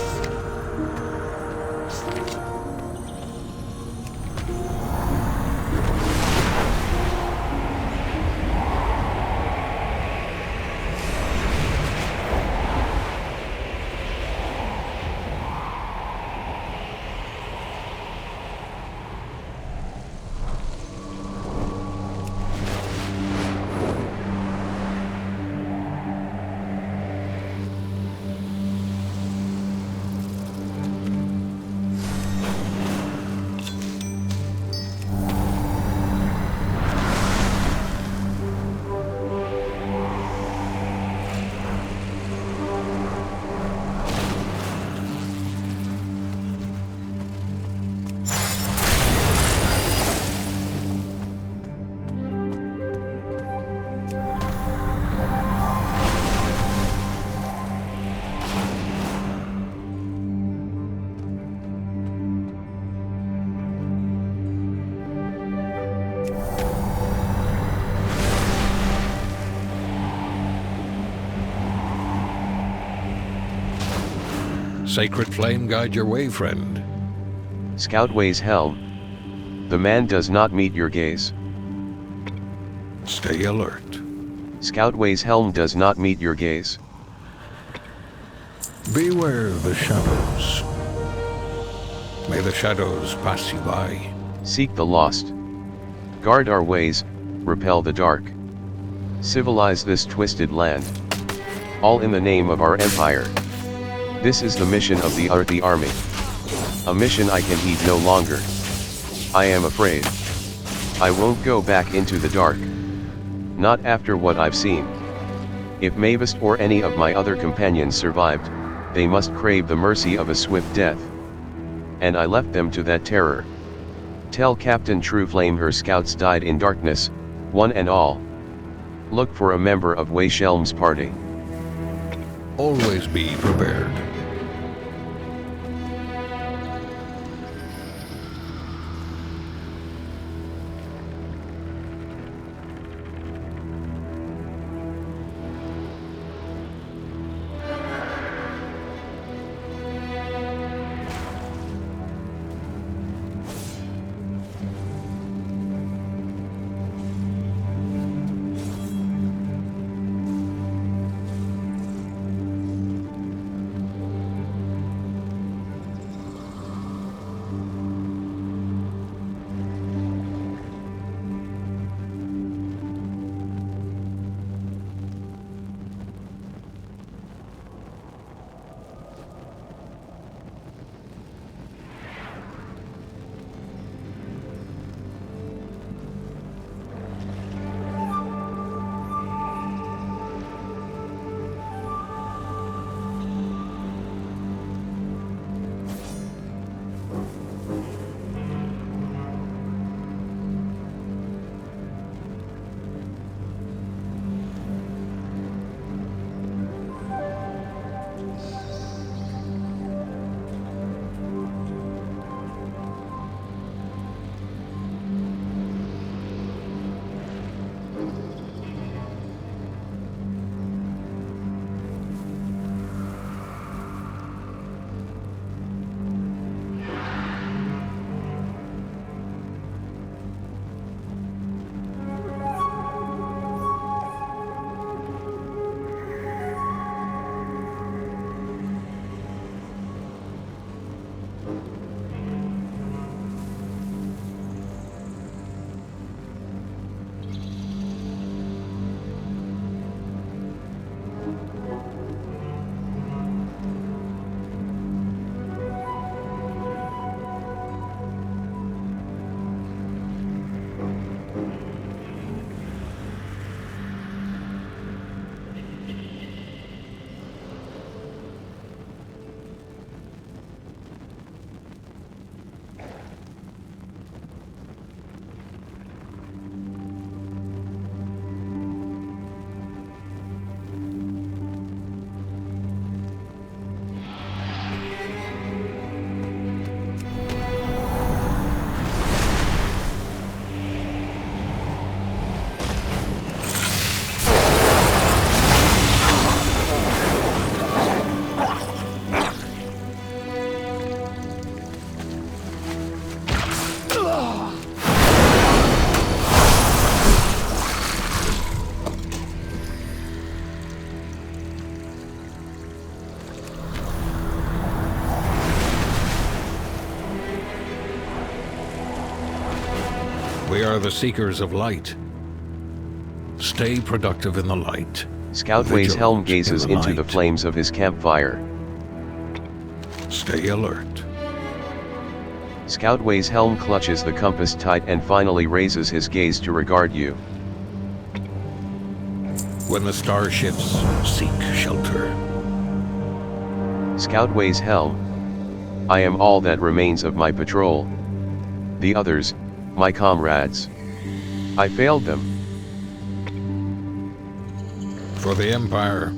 Sacred flame guide your way, friend. Scoutway's helm. The man does not meet your gaze. Stay alert. Scoutway's helm does not meet your gaze. Beware the shadows. May the shadows pass you by. Seek the lost. Guard our ways, repel the dark. Civilize this twisted land. All in the name of our empire. This is the mission of the army. A mission I can heed no longer. I am afraid. I won't go back into the dark. Not after what I've seen. If Mavis or any of my other companions survived, they must crave the mercy of a swift death. And I left them to that terror. Tell Captain Trueflame her scouts died in darkness, one and all. Look for a member of Wayshelm's party. Always be prepared. are the seekers of light. Stay productive in the light. Scoutway's helm gazes in the into the night. flames of his campfire. Stay alert. Scoutway's helm clutches the compass tight and finally raises his gaze to regard you. When the starships seek shelter. Scoutway's helm. I am all that remains of my patrol. The others, my comrades. I failed them. For the Empire.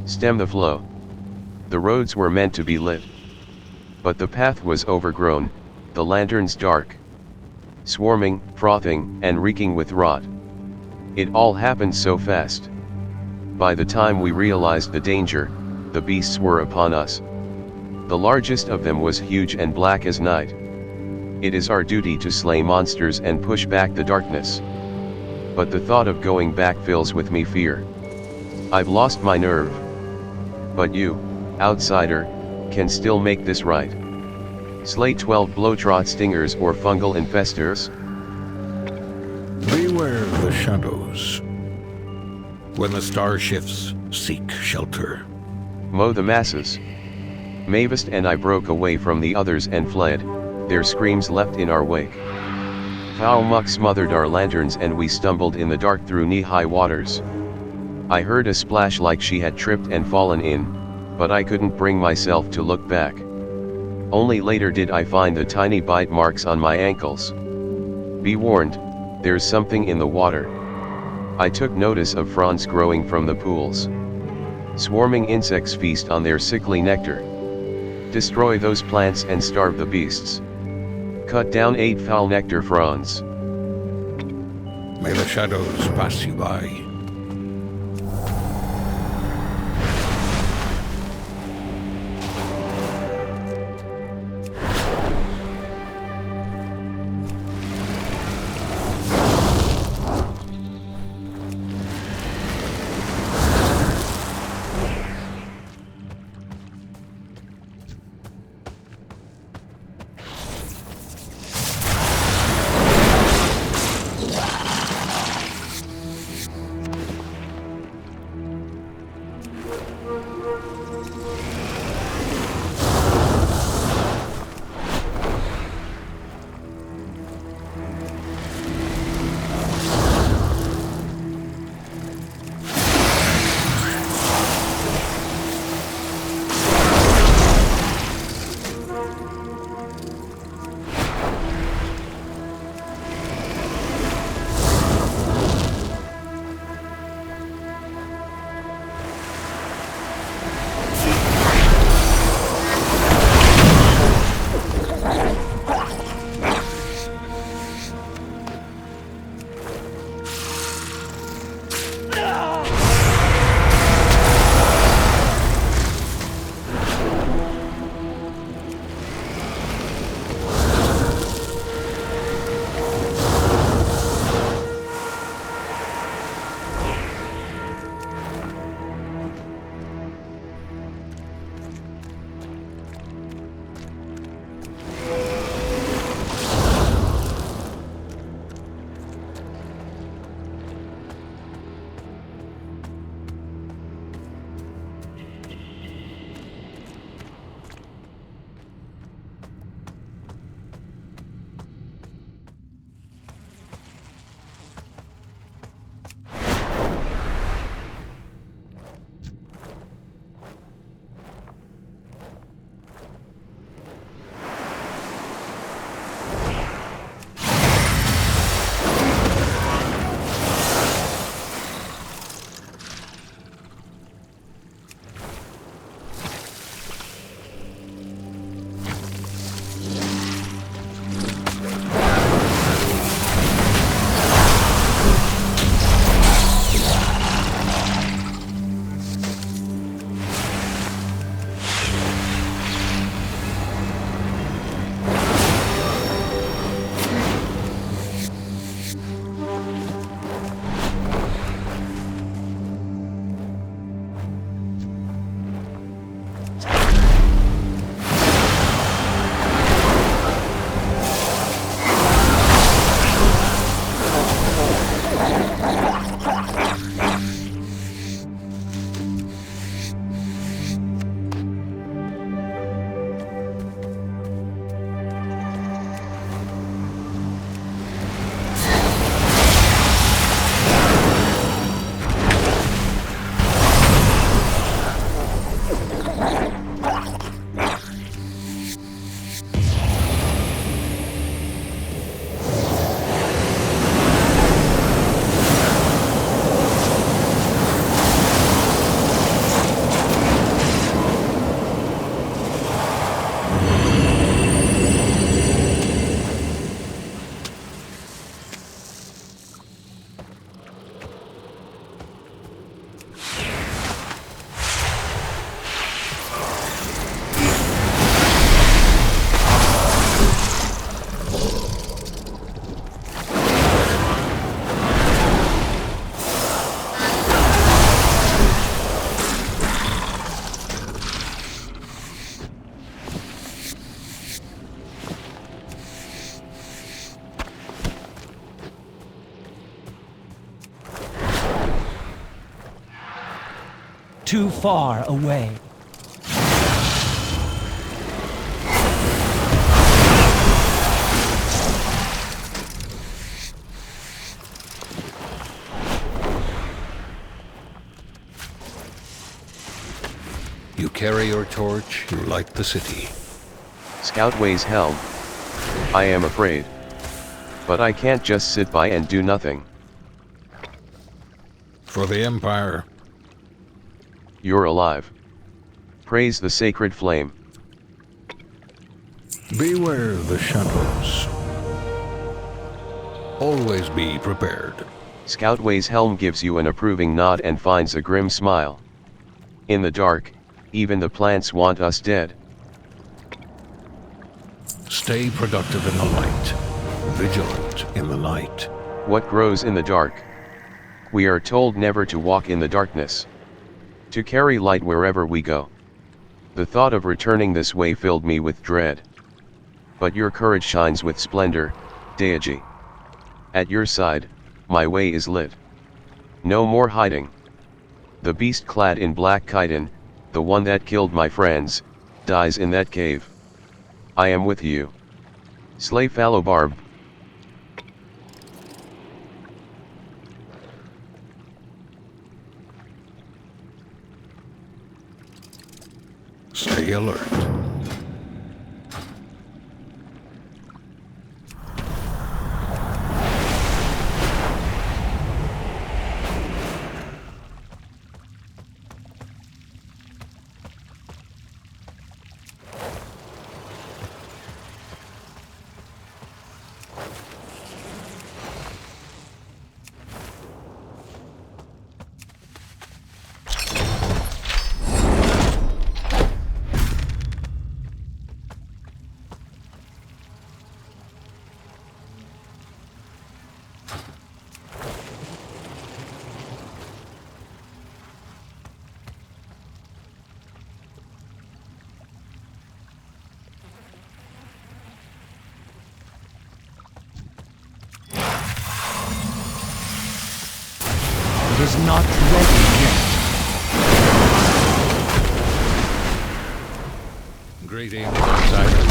Stem the flow. The roads were meant to be lit. But the path was overgrown, the lanterns dark. Swarming, frothing, and reeking with rot. It all happened so fast. By the time we realized the danger, the beasts were upon us. The largest of them was huge and black as night. It is our duty to slay monsters and push back the darkness. But the thought of going back fills with me fear. I've lost my nerve. But you, outsider, can still make this right. Slay 12 blowtrot stingers or fungal infestors. Beware the shadows. When the starships seek shelter. Mow the masses. Mavist and I broke away from the others and fled, their screams left in our wake. Foul muck smothered our lanterns and we stumbled in the dark through knee-high waters. I heard a splash like she had tripped and fallen in, but I couldn't bring myself to look back. Only later did I find the tiny bite marks on my ankles. Be warned, there's something in the water. I took notice of fronds growing from the pools. Swarming insects feast on their sickly nectar. Destroy those plants and starve the beasts. Cut down 8 foul nectar fronds. May the shadows pass you by. too far away. You carry your torch, you light the city. Scout weighs helm. I am afraid. But I can't just sit by and do nothing. For the Empire. You're alive. Praise the sacred flame. Beware the shadows. Always be prepared. Scout weighs helm gives you an approving nod and finds a grim smile. In the dark, even the plants want us dead. Stay productive in the light, vigilant in the night. What grows in the dark? We are told never to walk in the darkness. To carry light wherever we go. The thought of returning this way filled me with dread. But your courage shines with splendor, Deiaji. At your side, my way is lit. No more hiding. The beast clad in black chitin, the one that killed my friends, dies in that cave. I am with you. Slay fallow barb. Stay alert. It is not ready yet. Greetings, outsider.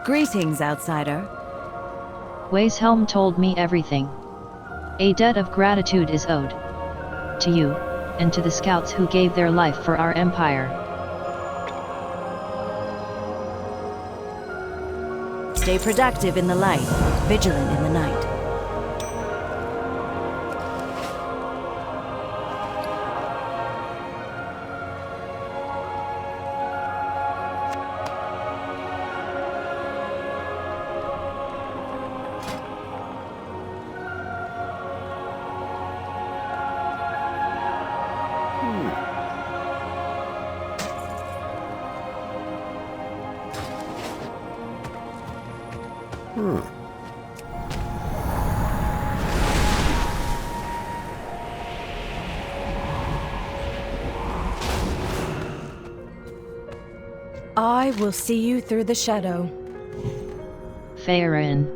Greetings, outsider. Wei's helm told me everything. A debt of gratitude is owed. To you, and to the scouts who gave their life for our empire. Stay productive in the light, vigilant in the night. I will see you through the shadow. Faerin.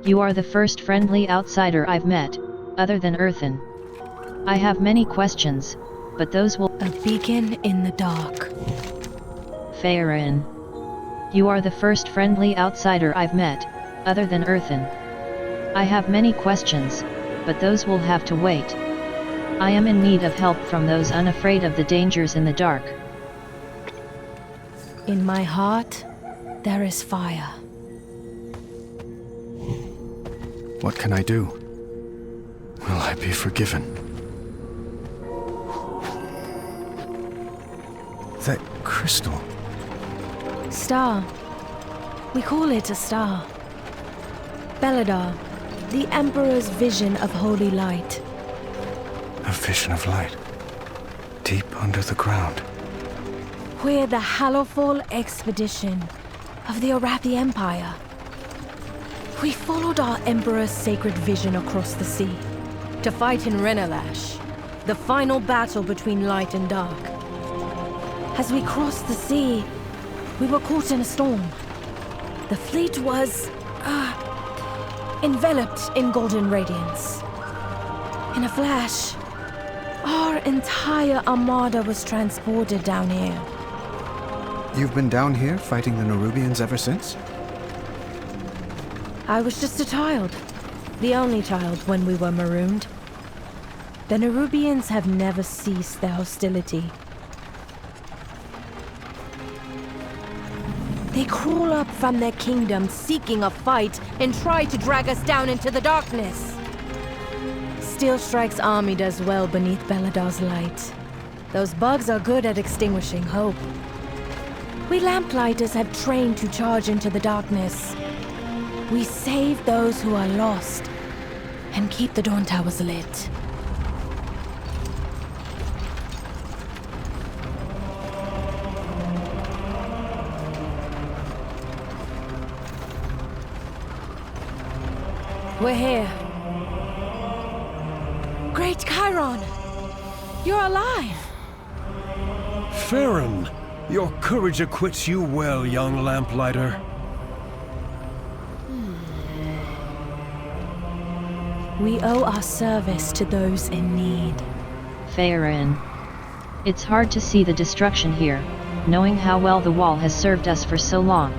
You are the first friendly outsider I've met, other than Earthen. I have many questions, but those will— A beacon in the dark. Faerin. You are the first friendly outsider I've met, other than Earthen. I have many questions, but those will have to wait. I am in need of help from those unafraid of the dangers in the dark. In my heart, there is fire. What can I do? Will I be forgiven? That crystal. Star. We call it a star. Beladar, the Emperor's vision of holy light. A vision of light. Deep under the ground. We're the Hallowfall expedition of the Arathi Empire. We followed our Emperor's sacred vision across the sea to fight in Renalash, the final battle between light and dark. As we crossed the sea, we were caught in a storm. The fleet was enveloped in golden radiance. In a flash, our entire armada was transported down here. You've been down here fighting the Nerubians ever since? I was just a child. The only child when we were marooned. The Nerubians have never ceased their hostility. They crawl up from their kingdom seeking a fight and try to drag us down into the darkness. Steelstrike's army does well beneath Beladar's light. Those bugs are good at extinguishing hope. We Lamplighters have trained to charge into the darkness. We save those who are lost and keep the Dawn Towers lit. We're here. Great Chiron! You're alive! Faerin, your courage acquits you well, young Lamplighter. We owe our service to those in need. Faerin. It's hard to see the destruction here, knowing how well the wall has served us for so long.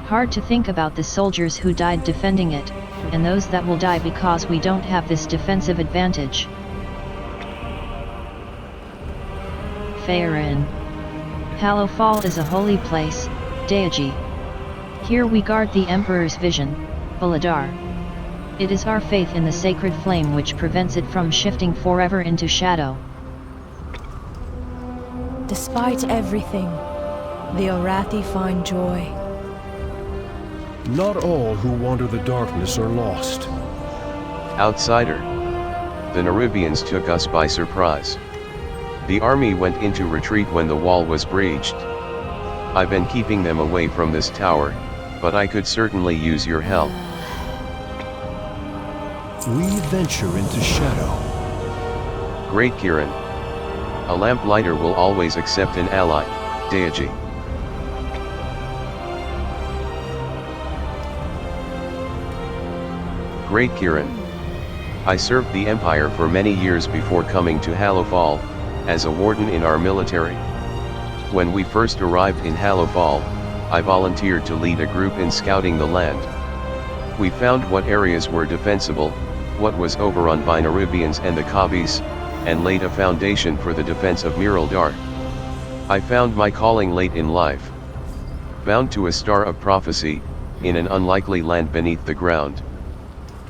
Hard to think about the soldiers who died defending it, and those that will die because we don't have this defensive advantage. Faerin. Hallowfall is a holy place, Deiaji. Here we guard the Emperor's vision, Beladar. It is our faith in the sacred flame which prevents it from shifting forever into shadow. Despite everything, the Arathi find joy. Not all who wander the darkness are lost. Outsider. The Nerubians took us by surprise. The army went into retreat when the wall was breached. I've been keeping them away from this tower, but I could certainly use your help. We venture into shadow. Great Kiran. A lamplighter will always accept an ally, Deiaji. Great Kiran. I served the Empire for many years before coming to Hallowfall, as a warden in our military. When we first arrived in Hallowfall, I volunteered to lead a group in scouting the land. We found what areas were defensible, what was overrun by Nerubians and the Kabis, and laid a foundation for the defense of Miraldar. I found my calling late in life. Bound to a star of prophecy, in an unlikely land beneath the ground.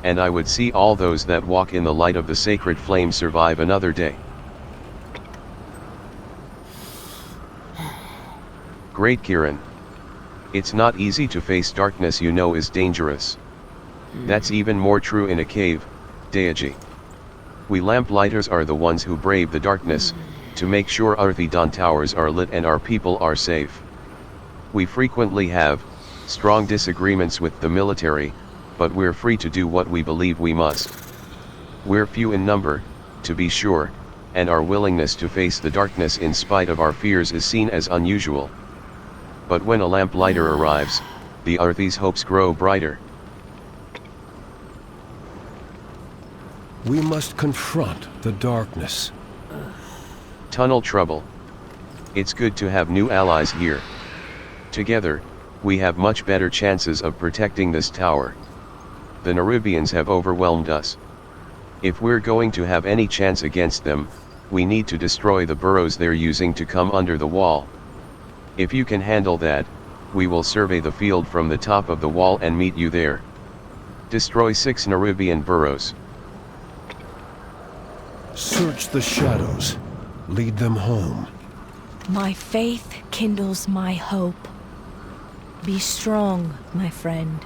And I would see all those that walk in the light of the sacred flame survive another day. Great Kiran. It's not easy to face darkness you know is dangerous. That's even more true in a cave, Deiaji. We Lamplighters are the ones who brave the darkness, to make sure our Dawn Towers are lit and our people are safe. We frequently have strong disagreements with the military, but we're free to do what we believe we must. We're few in number, to be sure, and our willingness to face the darkness in spite of our fears is seen as unusual. But when a lamplighter arrives, the Arthi's hopes grow brighter. We must confront the darkness. Tunnel trouble. It's good to have new allies here. Together, we have much better chances of protecting this tower. The Nerubians have overwhelmed us. If we're going to have any chance against them, we need to destroy the burrows they're using to come under the wall. If you can handle that, we will survey the field from the top of the wall and meet you there. Destroy 6 Nerubian burrows. Search the shadows. Lead them home. My faith kindles my hope. Be strong, my friend.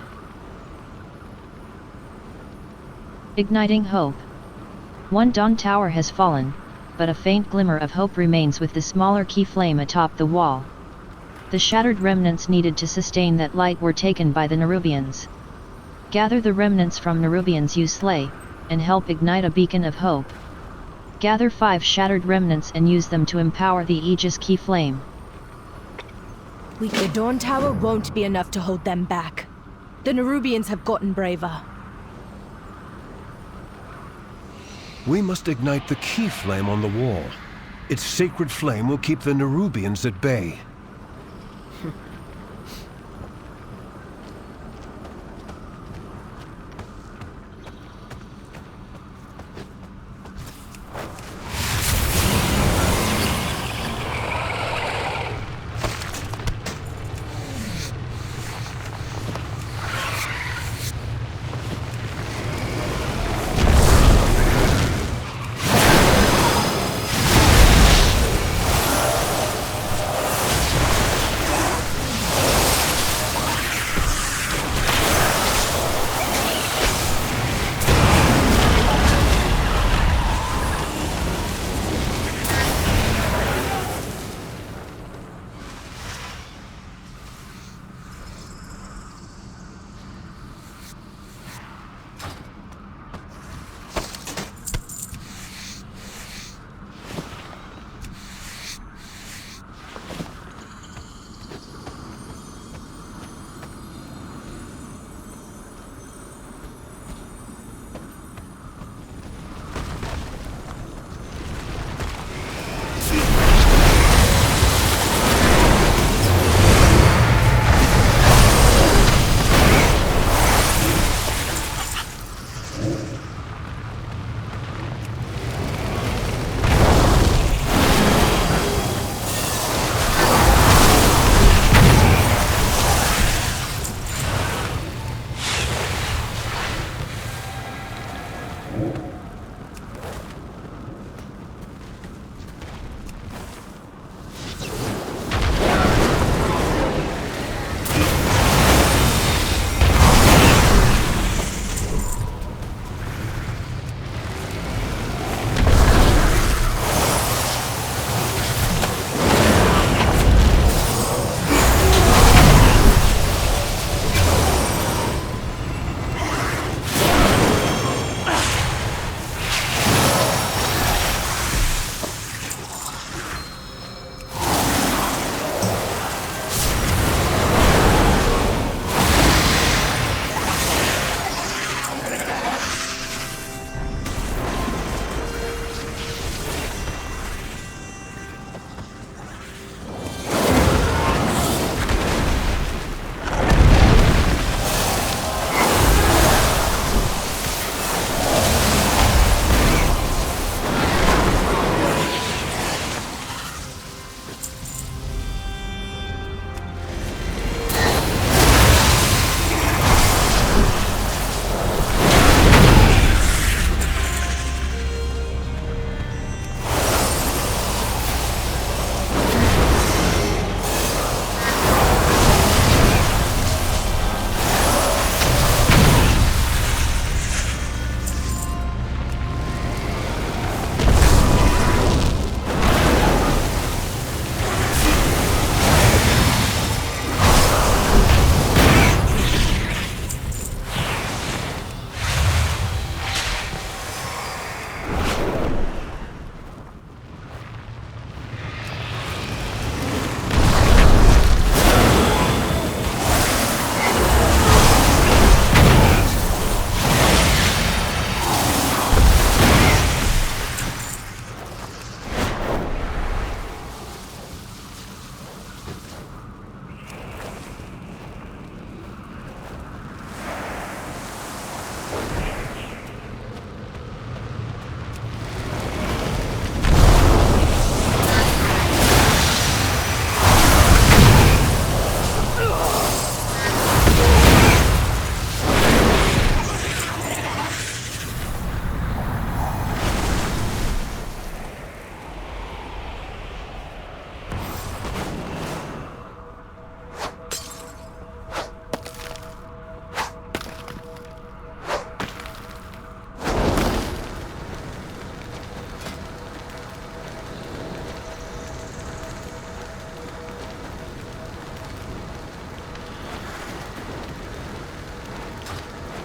Igniting hope. One dawn tower has fallen, but a faint glimmer of hope remains with the smaller key flame atop the wall. The shattered remnants needed to sustain that light were taken by the Nerubians. Gather the remnants from Nerubians you slay, and help ignite a beacon of hope. Gather 5 shattered remnants and use them to empower the Aegis key flame. The Dawn Tower won't be enough to hold them back. The Nerubians have gotten braver. We must ignite the key flame on the wall. Its sacred flame will keep the Nerubians at bay.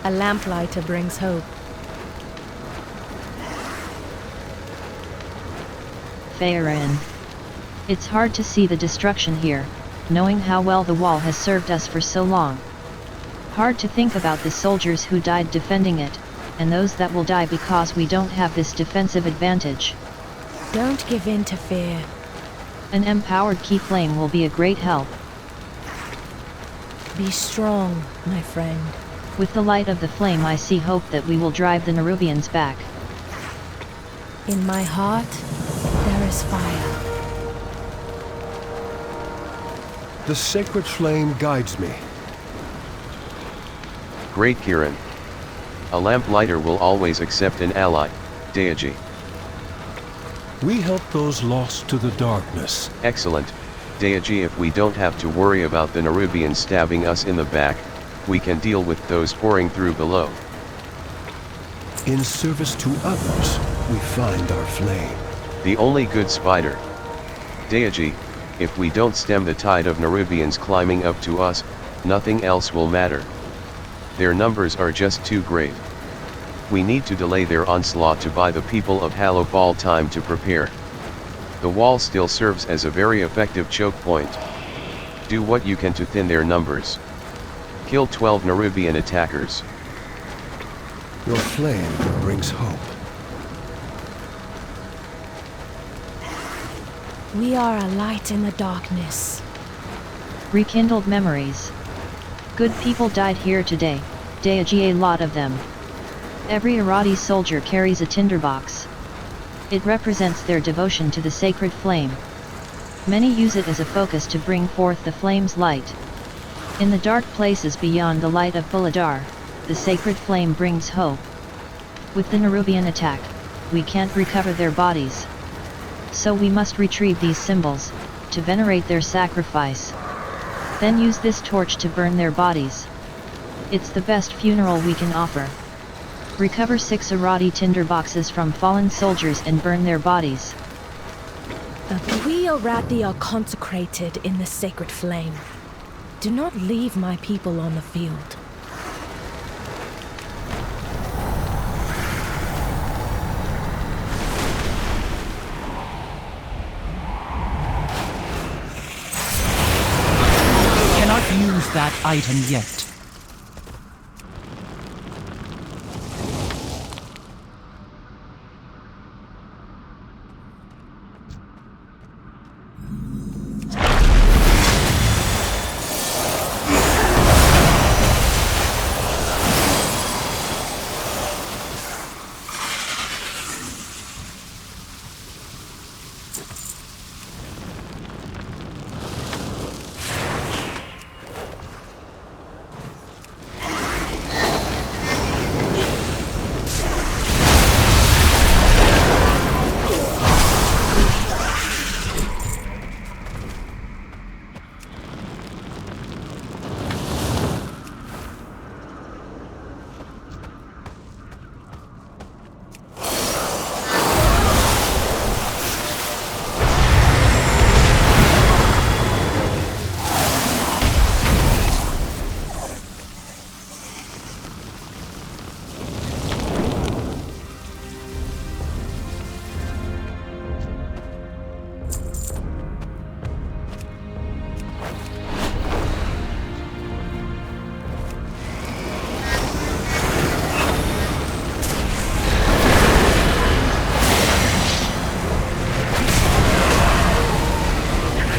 A lamplighter brings hope. Faerin. It's hard to see the destruction here, knowing how well the wall has served us for so long. Hard to think about the soldiers who died defending it, and those that will die because we don't have this defensive advantage. Don't give in to fear. An empowered key flame will be a great help. Be strong, my friend. With the light of the flame I see hope that we will drive the Nerubians back. In my heart, there is fire. The sacred flame guides me. Great Kirin. A lamplighter will always accept an ally, Deiaji. We help those lost to the darkness. Excellent, Deiaji. If we don't have to worry about the Nerubians stabbing us in the back, we can deal with those pouring through below. In service to others, we find our flame. The only good spider. Deiaji, if we don't stem the tide of Nerubians climbing up to us, nothing else will matter. Their numbers are just too great. We need to delay their onslaught to buy the people of Halofal time to prepare. The wall still serves as a very effective choke point. Do what you can to thin their numbers. Kill 12 Nerubian attackers. Your flame brings hope. We are a light in the darkness. Rekindled memories. Good people died here today, Deiaji, a lot of them. Every Arati soldier carries a tinderbox. It represents their devotion to the sacred flame. Many use it as a focus to bring forth the flame's light. In the dark places beyond the light of Fuladar, the sacred flame brings hope. With the Nerubian attack, we can't recover their bodies. So we must retrieve these symbols, to venerate their sacrifice. Then use this torch to burn their bodies. It's the best funeral we can offer. Recover 6 Arati tinderboxes from fallen soldiers and burn their bodies. We Arati are consecrated in the sacred flame. Do not leave my people on the field. Cannot use that item yet.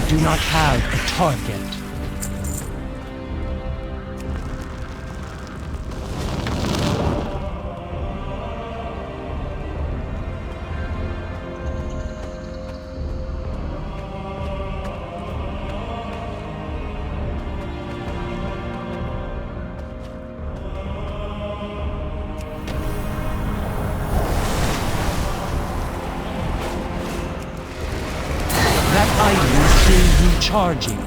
Do not have a target. Item is still recharging.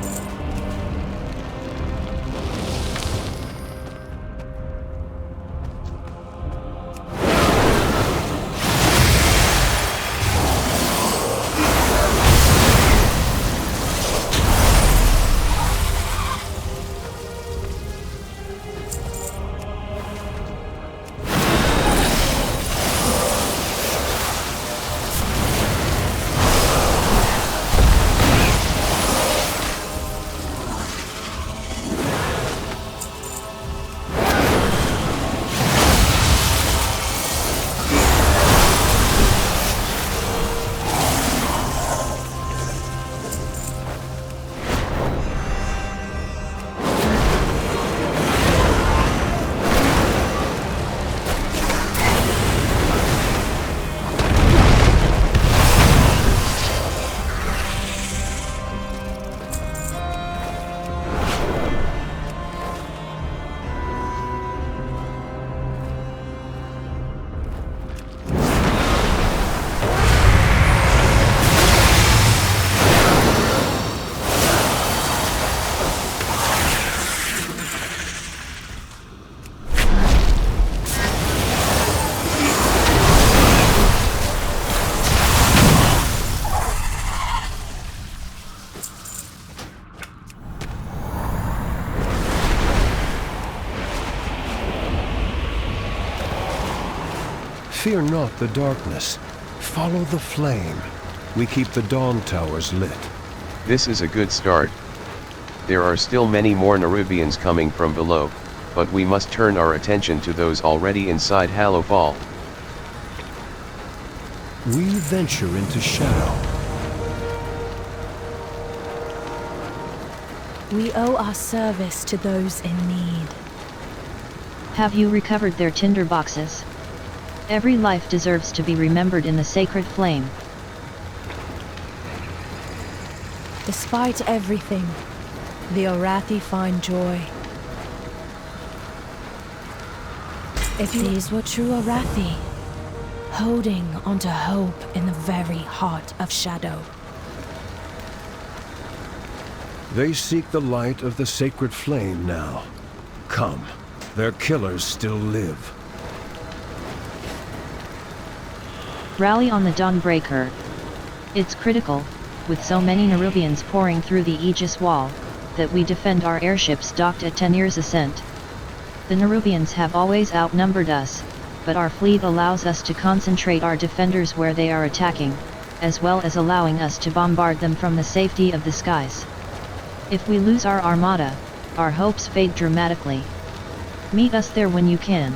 Fear not the darkness. Follow the flame. We keep the dawn towers lit. This is a good start. There are still many more Nerubians coming from below, but we must turn our attention to those already inside Hallowfall. We venture into shadow. We owe our service to those in need. Have you recovered their tinder boxes? Every life deserves to be remembered in the sacred flame. Despite everything, the Arathi find joy. If these were true Arathi, holding onto hope in the very heart of shadow. They seek the light of the sacred flame now. Come, their killers still live. Rally on the Dawnbreaker. It's critical, with so many Nerubians pouring through the Aegis Wall, that we defend our airships docked at Tenir's Ascent. The Nerubians have always outnumbered us, but our fleet allows us to concentrate our defenders where they are attacking, as well as allowing us to bombard them from the safety of the skies. If we lose our armada, our hopes fade dramatically. Meet us there when you can.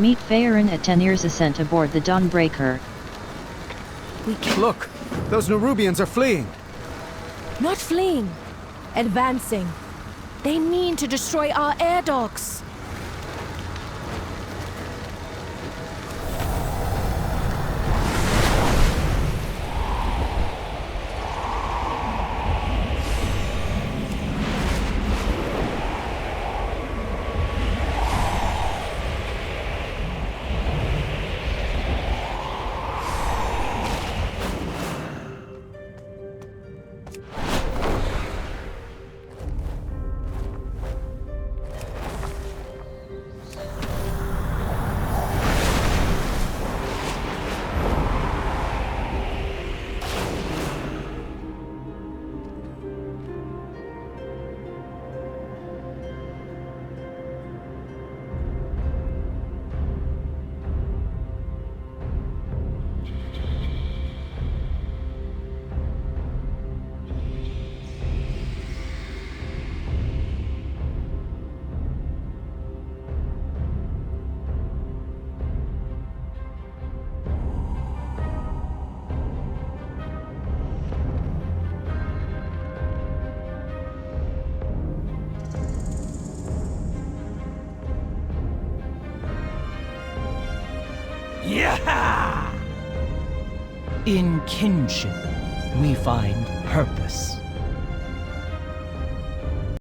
Meet Faerun at Tenir's Ascent aboard the Dawnbreaker. Look! Those Nerubians are fleeing! Not fleeing, advancing. They mean to destroy our air docks. Yeah! In kinship, we find purpose.